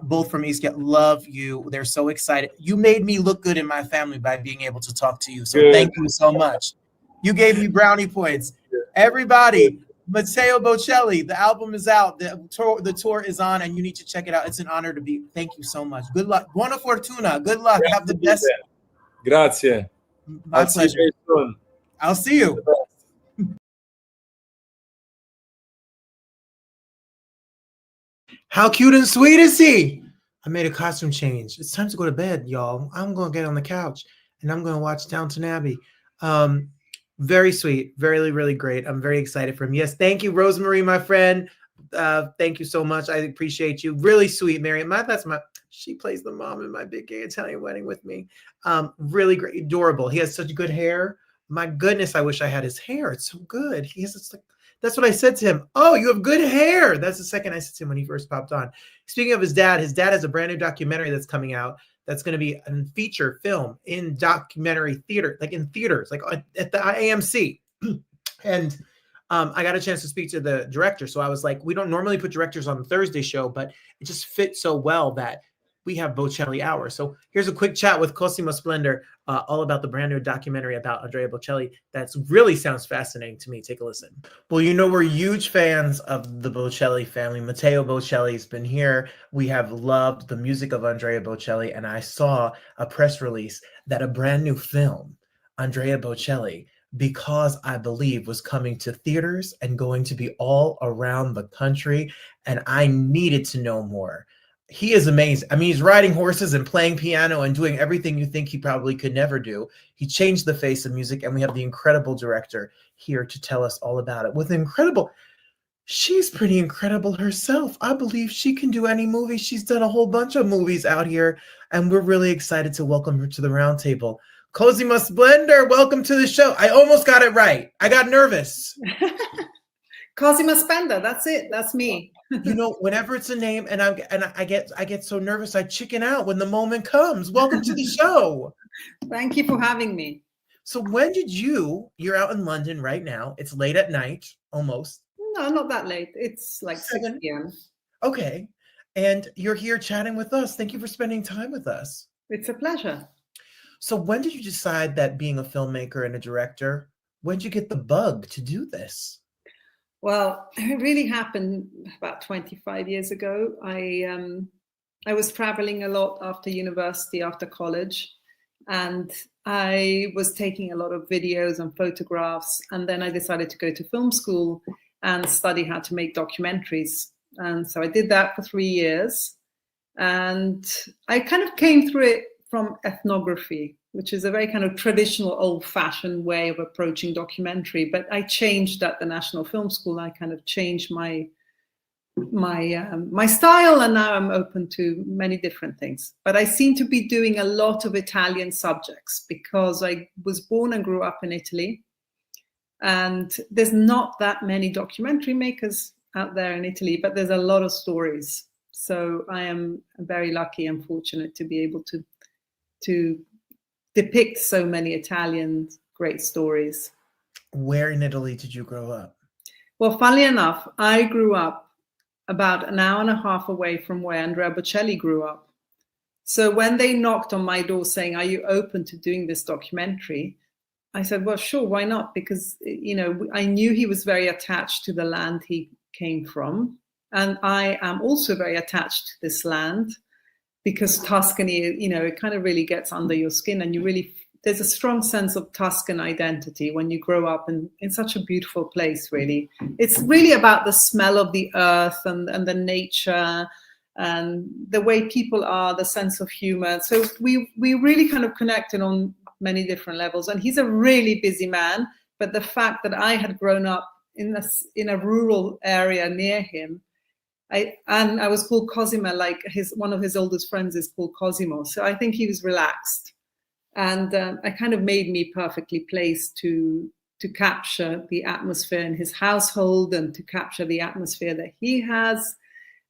both from Ischia, love you. They're so excited. You made me look good in my family by being able to talk to you. So Thank you so much. You gave me brownie points. Everybody, Matteo Bocelli, the album is out. The tour is on, and you need to check it out. It's an honor to be. Thank you so much. Good luck. Buona fortuna. Good luck. Have the best. Grazie. My pleasure. See you soon. I'll see you. How cute and sweet is he? I made a costume change. It's time to go to bed, y'all. I'm going to get on the couch, and I'm going to watch Downton Abbey. Very sweet. Very, really great. I'm very excited for him. Yes, thank you, Rosemary, my friend. Thank you so much. I appreciate you. Really sweet, Mary. She plays the mom in my big gay Italian wedding with me. Really great, adorable. He has such good hair. My goodness, I wish I had his hair. It's so good. That's what I said to him. Oh, you have good hair. That's the second I said to him when he first popped on. Speaking of his dad has a brand new documentary that's coming out. That's going to be a feature film in documentary theater, like in theaters, like at the AMC. And I got a chance to speak to the director. So I was like, we don't normally put directors on the Thursday show, but it just fits so well that we have Bocelli Hour. So here's a quick chat with Cosima Spender, all about the brand new documentary about Andrea Bocelli. That really sounds fascinating to me. Take a listen. Well, we're huge fans of the Bocelli family. Matteo Bocelli has been here. We have loved the music of Andrea Bocelli, and I saw a press release that a brand new film, Andrea Bocelli, Because I Believe, was coming to theaters and going to be all around the country, and I needed to know more. He is amazing. I mean, he's riding horses and playing piano and doing everything you think he probably could never do. He changed the face of music, and we have the incredible director here to tell us all about it. She's pretty incredible herself. I believe she can do any movie. She's done a whole bunch of movies out here, and we're really excited to welcome her to the Roundtable. Cosima Spender, welcome to the show. I almost got it right. I got nervous. Cosima Spender, that's it. That's me. Whenever it's a name and I get so nervous, I chicken out when the moment comes. Welcome to the show. Thank you for having me. So when did you're out in London right now. It's late at night, almost. No, not that late. It's like 6 p.m. Okay. And you're here chatting with us. Thank you for spending time with us. It's a pleasure. So when did you decide that being a filmmaker and a director, when did you get the bug to do this? Well, it really happened about 25 years ago. I was traveling a lot after university, after college, and I was taking a lot of videos and photographs. And then I decided to go to film school and study how to make documentaries. And so I did that for 3 years. And I kind of came through it from ethnography, which is a very kind of traditional, old-fashioned way of approaching documentary. But I changed at the National Film School. I kind of changed my style, and now I'm open to many different things. But I seem to be doing a lot of Italian subjects because I was born and grew up in Italy, and there's not that many documentary makers out there in Italy, but there's a lot of stories. So I am very lucky and fortunate to be able to depict so many Italian great stories. Where in Italy did you grow up? Well, funnily enough, I grew up about an hour and a half away from where Andrea Bocelli grew up. So when they knocked on my door saying, "Are you open to doing this documentary?" I said, "Well, sure, why not?" Because, you know, I knew he was very attached to the land he came from. And I am also very attached to this land because Tuscany, you know, it kind of really gets under your skin, and there's a strong sense of Tuscan identity when you grow up in such a beautiful place, really. It's really about the smell of the earth and the nature and the way people are, the sense of humor. So we really kind of connected on many different levels. And he's a really busy man, but the fact that I had grown up in a rural area near him, I was called Cosima, like one of his oldest friends is called Cosimo. So I think he was relaxed. And it kind of made me perfectly placed to capture the atmosphere in his household and to capture the atmosphere that he has,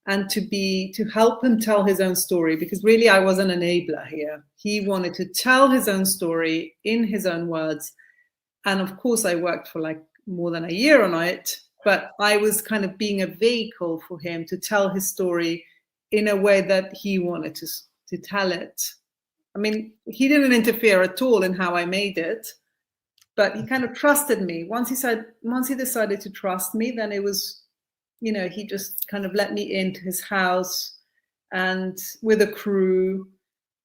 and to help him tell his own story, because really I was an enabler here. He wanted to tell his own story in his own words. And of course I worked for like more than a year on it, but I was kind of being a vehicle for him to tell his story in a way that he wanted to tell it. I mean, he didn't interfere at all in how I made it, but he kind of trusted me. Once he decided to trust me, then it was, you know, he just kind of let me into his house and with a crew.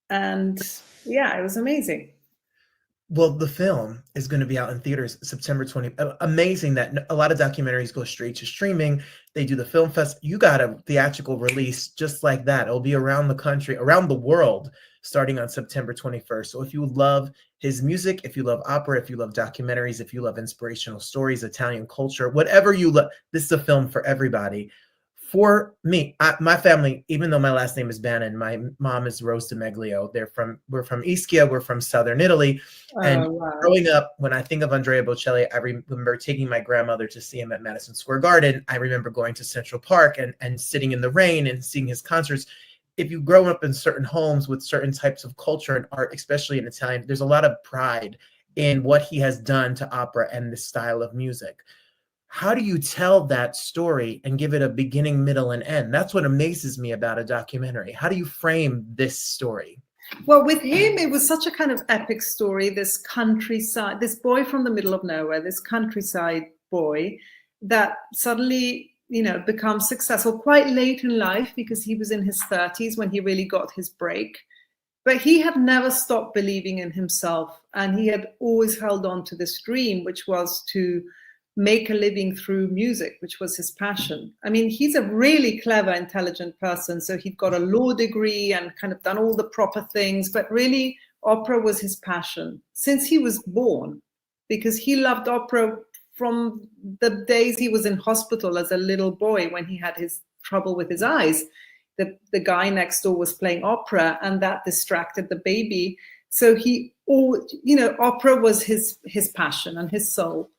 And yeah, it was amazing. Well, the film is going to be out in theaters September 20. Amazing that a lot of documentaries go straight to streaming. They do the film fest. You got a theatrical release just like that. It'll be around the country, around the world, starting on September 21st. So if you love his music, if you love opera, if you love documentaries, if you love inspirational stories, Italian culture, whatever you love, this is a film for everybody. For me, my family, even though my last name is Bannon, my mom is Rose DiMeglio. We're from Ischia. We're from Southern Italy. And growing up, when I think of Andrea Bocelli, I remember taking my grandmother to see him at Madison Square Garden. I remember going to Central Park and sitting in the rain and seeing his concerts. If you grow up in certain homes with certain types of culture and art, especially in Italian, there's a lot of pride in what he has done to opera and this style of music. How do you tell that story and give it a beginning, middle, and end? That's what amazes me about a documentary. How do you frame this story? Well, with him, it was such a kind of epic story, this countryside, this boy from the middle of nowhere, this countryside boy that suddenly, you know, becomes successful quite late in life because he was in his 30s when he really got his break. But he had never stopped believing in himself. And he had always held on to this dream, which was to make a living through music, which was his passion. I mean, he's a really clever, intelligent person. So he'd got a law degree and kind of done all the proper things, but really opera was his passion since he was born, because he loved opera from the days he was in hospital as a little boy when he had his trouble with his eyes. The guy next door was playing opera and that distracted the baby. So opera was his passion and his soul.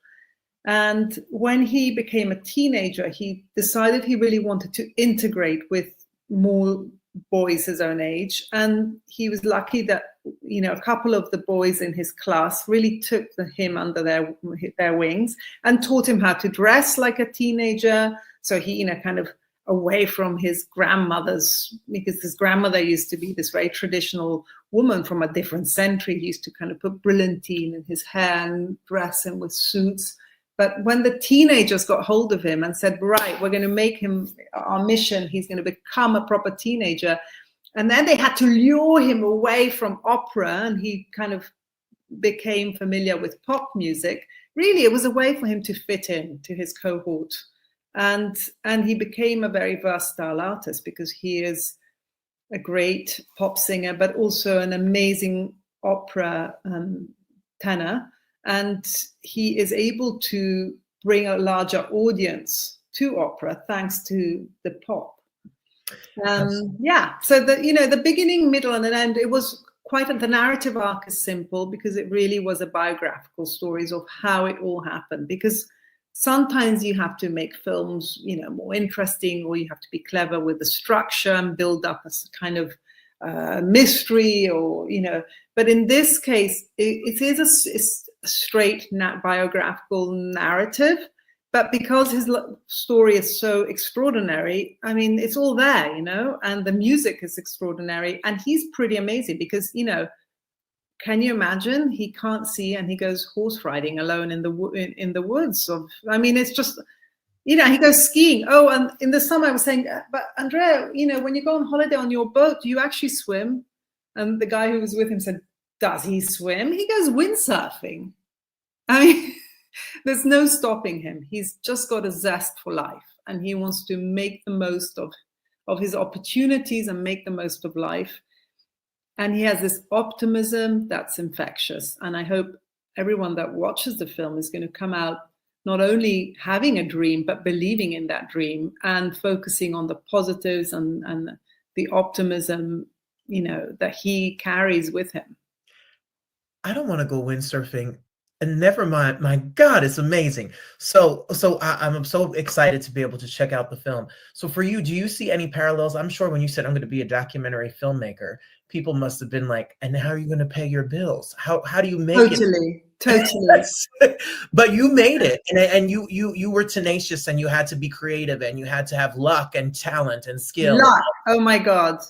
And when he became a teenager, he decided he really wanted to integrate with more boys his own age. And he was lucky that, you know, a couple of the boys in his class really took him under their wings and taught him how to dress like a teenager. So he, you know, kind of away from his grandmother's, because his grandmother used to be this very traditional woman from a different century. He used to kind of put brilliantine in his hair and dress him with suits. But when the teenagers got hold of him and said, right, we're going to make him our mission, he's going to become a proper teenager. And then they had to lure him away from opera, and he kind of became familiar with pop music. Really, it was a way for him to fit in to his cohort. And he became a very versatile artist because he is a great pop singer, but also an amazing opera tenor. And he is able to bring a larger audience to opera thanks to the pop. Yeah, so the beginning, middle, and the end, it was quite the narrative arc is simple because it really was a biographical stories of how it all happened. Because sometimes you have to make films, more interesting, or you have to be clever with the structure and build up a kind of mystery, or But in this case, it is a straight biographical narrative. But because his story is so extraordinary, I mean, it's all there, and the music is extraordinary, and he's pretty amazing because, can you imagine? He can't see, and he goes horse riding alone in the woods. It's just, he goes skiing. Oh, and in the summer I was saying, but Andrea, when you go on holiday on your boat, do you actually swim? And the guy who was with him said, does he swim? He goes windsurfing. I mean, there's no stopping him. He's just got a zest for life, and he wants to make the most of his opportunities and make the most of life. And he has this optimism that's infectious. And I hope everyone that watches the film is going to come out not only having a dream, but believing in that dream and focusing on the positives and the optimism, that he carries with him. I don't want to go windsurfing. And never mind, my God, it's amazing. So I'm so excited to be able to check out the film. So for you, do you see any parallels? I'm sure when you said I'm going to be a documentary filmmaker, people must have been like, and how are you going to pay your bills? How do you make it? Totally. But you made it, and you were tenacious, and you had to be creative, and you had to have luck and talent and skill. Luck. Oh my God.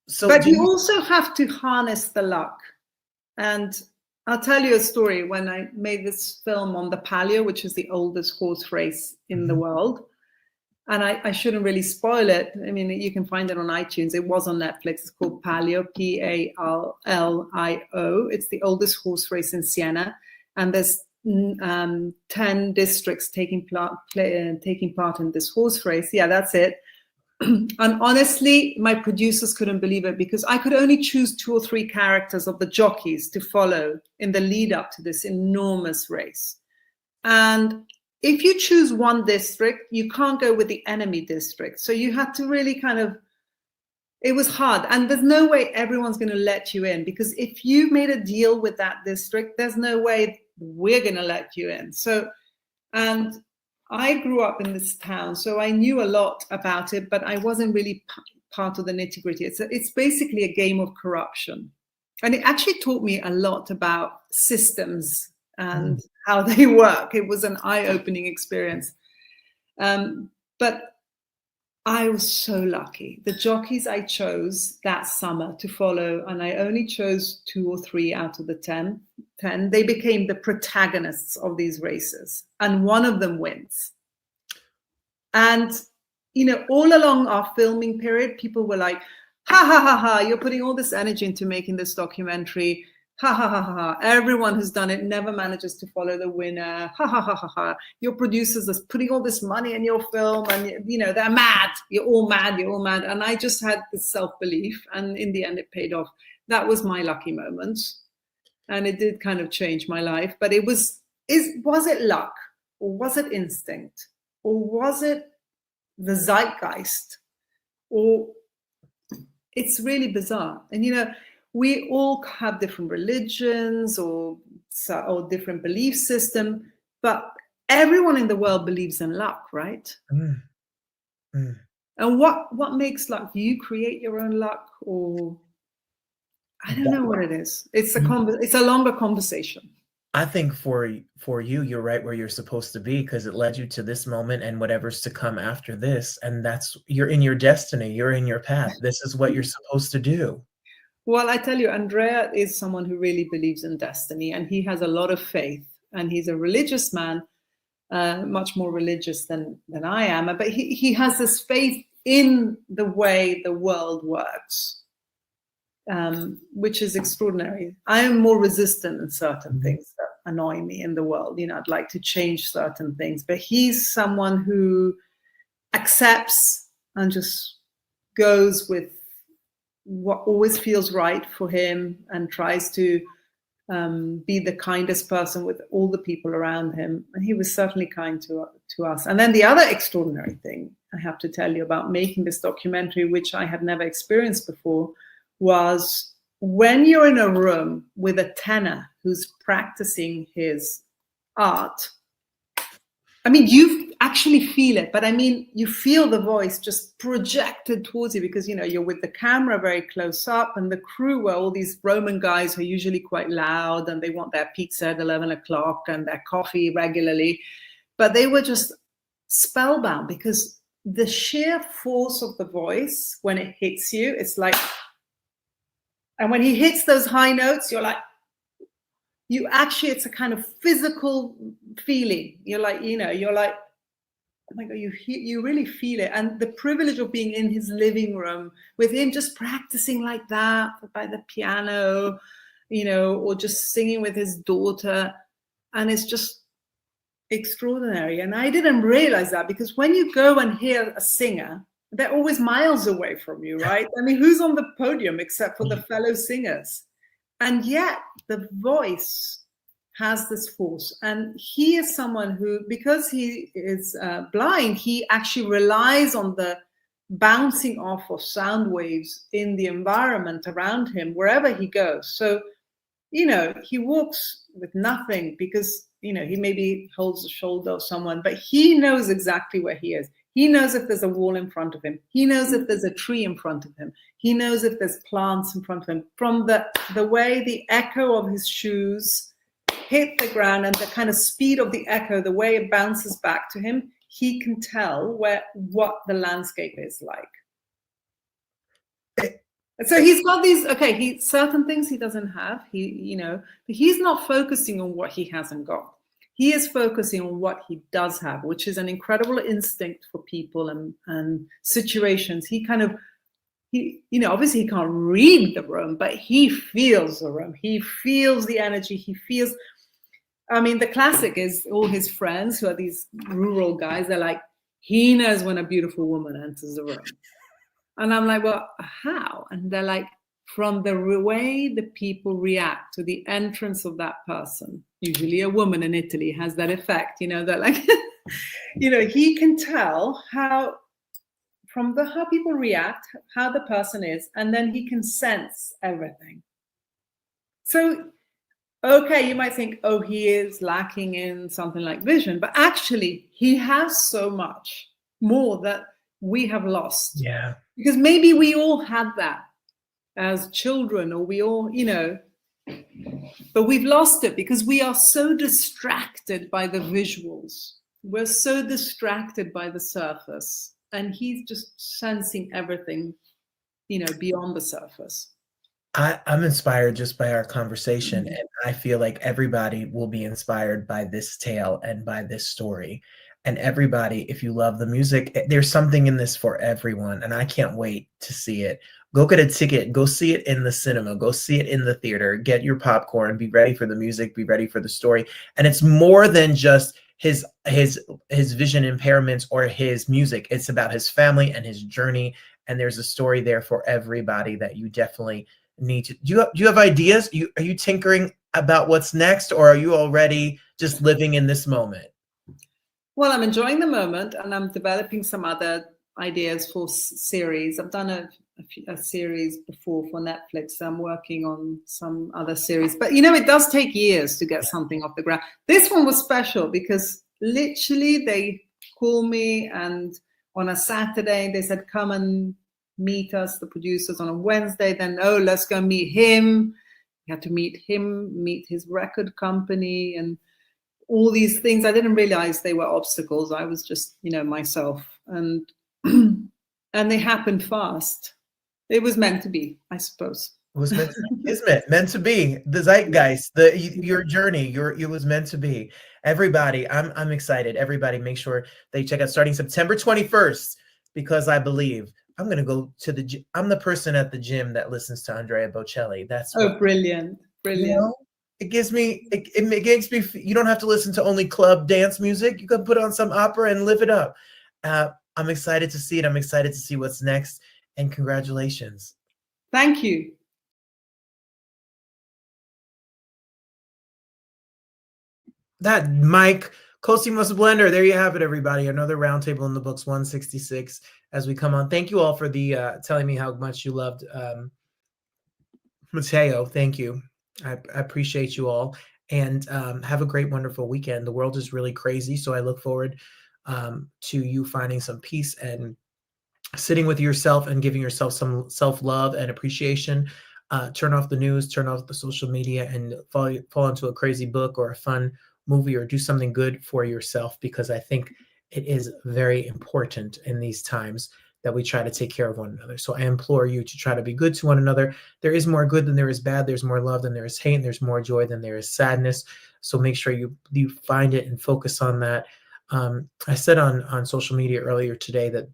So but you also have to harness the luck. And I'll tell you a story. When I made this film on the Palio, which is the oldest horse race in the world, and I shouldn't really spoil it. I mean, you can find it on iTunes. It was on Netflix. It's called Palio, P-A-L-L-I-O. It's the oldest horse race in Siena, and there's 10 districts taking part in this horse race. Yeah, that's it. And honestly, my producers couldn't believe it because I could only choose 2 or 3 characters of the jockeys to follow in the lead up to this enormous race. And if you choose one district, you can't go with the enemy district. So you had to really it was hard. And there's no way everyone's going to let you in, because if you made a deal with that district, there's no way we're going to let you in. And I grew up in this town, so I knew a lot about it, but I wasn't really part of the nitty-gritty. It's basically a game of corruption. And it actually taught me a lot about systems and how they work. It was an eye-opening experience. But I was so lucky. The jockeys I chose that summer to follow, and I only chose 2 or 3 out of the 10, they became the protagonists of these races, and one of them wins. And, all along our filming period, people were like, ha, ha, ha, ha, you're putting all this energy into making this documentary. Ha, ha, ha, ha, ha. Everyone who's done it never manages to follow the winner. Ha, ha, ha, ha, ha. Your producers are putting all this money in your film, and, they're mad. You're all mad. You're all mad. And I just had this self-belief, and in the end, it paid off. That was my lucky moment. And it did kind of change my life. But was it luck, or was it instinct, or was it the zeitgeist? Or it's really bizarre. And, we all have different religions or different belief system, but everyone in the world believes in luck, right? And what makes luck? Do you create your own luck, or I don't know what it is. It's a longer conversation. I think for you, you're right where you're supposed to be, because it led you to this moment and whatever's to come after this. And you're in your destiny. You're in your path. This is what you're supposed to do. Well, I tell you, Andrea is someone who really believes in destiny, and he has a lot of faith, and he's a religious man, much more religious than I am. But he has this faith in the way the world works, which is extraordinary. I am more resistant in certain things that annoy me in the world. I'd like to change certain things, but he's someone who accepts and just goes with what always feels right for him and tries to be the kindest person with all the people around him. And he was certainly kind to us. And then the other extraordinary thing I have to tell you about making this documentary, which I had never experienced before, was when you're in a room with a tenor who's practicing his art. I mean, you actually feel it, but I mean, you feel the voice just projected towards you because, you're with the camera very close up, and the crew were all these Roman guys who are usually quite loud and they want their pizza at 11 o'clock and their coffee regularly. But they were just spellbound because the sheer force of the voice, when it hits you, it's like, and when he hits those high notes, you're like, it's a kind of physical feeling. You're like, oh my God, you really feel it. And the privilege of being in his living room with him just practicing like that by the piano, or just singing with his daughter. And it's just extraordinary. And I didn't realize that, because when you go and hear a singer, they're always miles away from you, right? I mean, who's on the podium except for the fellow singers? And yet the voice has this force. And he is someone who, because he is blind, he actually relies on the bouncing off of sound waves in the environment around him, wherever he goes. So, he walks with nothing because, he maybe holds the shoulder of someone, but he knows exactly where he is. He knows if there's a wall in front of him. He knows if there's a tree in front of him. He knows if there's plants in front of him. From the way the echo of his shoes hit the ground and the kind of speed of the echo, the way it bounces back to him, he can tell what the landscape is like. So he's got these, certain things he doesn't have, but he's not focusing on what he hasn't got. He is focusing on what he does have, which is an incredible instinct for people and situations. Obviously he can't read the room, but he feels the room. He feels the energy. He feels, the classic is all his friends who are these rural guys. They're like, he knows when a beautiful woman enters the room. And I'm like, well, how? And they're like, from the way the people react to the entrance of that person, usually a woman in Italy has that effect, they're like, he can tell how people react, how the person is, and then he can sense everything. So, you might think, he is lacking in something like vision, but actually he has so much more that we have lost. Yeah. Because maybe we all had that as children, or we all, but we've lost it because we are so distracted by the visuals. We're so distracted by the surface, and he's just sensing everything, beyond the surface. I'm inspired just by our conversation, and I feel like everybody will be inspired by this tale and by this story. And everybody, if you love the music, there's something in this for everyone, and I can't wait to see it. Go get a ticket, go see it in the cinema, go see it in the theater, get your popcorn, be ready for the music, be ready for the story. And it's more than just his vision impairments or his music. It's about his family and his journey. And there's a story there for everybody that you definitely need to. Do you have ideas? Are you tinkering about what's next, or are you already just living in this moment? Well, I'm enjoying the moment, and I'm developing some other ideas for series. I've done a series before for Netflix. I'm working on some other series, but it does take years to get something off the ground. This one was special because literally they called me, and on a Saturday they said, come and meet us, the producers, on a Wednesday. Then, let's go meet him. We had to meet him, meet his record company, and all these things. I didn't realize they were obstacles. I was just, myself, and they happened fast. It was meant to be, I suppose. It was meant to be. Kismet, meant to be. The zeitgeist, your journey, it was meant to be. Everybody, I'm excited. Everybody, make sure they check out starting September 21st, because I believe I'm gonna go to the gym. I'm the person at the gym that listens to Andrea Bocelli. That's Oh, brilliant. Brilliant. you know, it gives me it makes me you don't have to listen to only club dance music. You can put on some opera and live it up. I'm excited to see it. I'm excited to see what's next, and congratulations. Thank you. That Mike Cosima Spender. There you have it, everybody. Another roundtable in the books, 166. As we come on, thank you all for the telling me how much you loved Matteo. Thank you. I appreciate you all, and have a great, wonderful weekend. The world is really crazy, so I look forward to you finding some peace and sitting with yourself and giving yourself some self-love and appreciation. Turn off the news, turn off the social media, and fall into a crazy book or a fun movie, or do something good for yourself, because I think it is very important in these times that we try to take care of one another. So I implore you to try to be good to one another. There is more good than there is bad. There's more love than there is hate, and there's more joy than there is sadness. So make sure you find it and focus on that. I said on social media earlier today that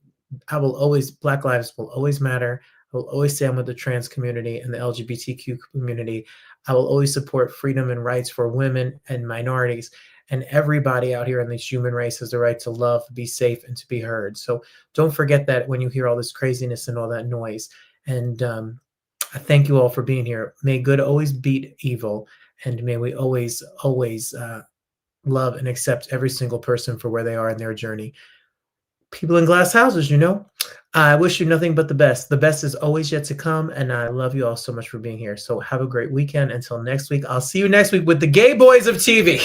Black lives will always matter. I will always stand with the trans community and the LGBTQ community. I will always support freedom and rights for women and minorities, and everybody out here in this human race has the right to love, be safe, and to be heard. So don't forget that when you hear all this craziness and all that noise. And I thank you all for being here. May good always beat evil, and may we always love and accept every single person for where they are in their journey. People in glass houses, I wish you nothing but the best. The best is always yet to come, and I love you all so much for being here. So have a great weekend. Until next week, I'll see you next week with the gay boys of TV.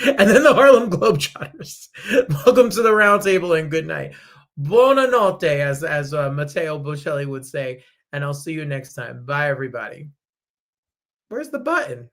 And then the Harlem Globetrotters. Welcome to the roundtable, and good night. Buonanotte, as Matteo Bocelli would say, and I'll see you next time. Bye, everybody. Where's the button?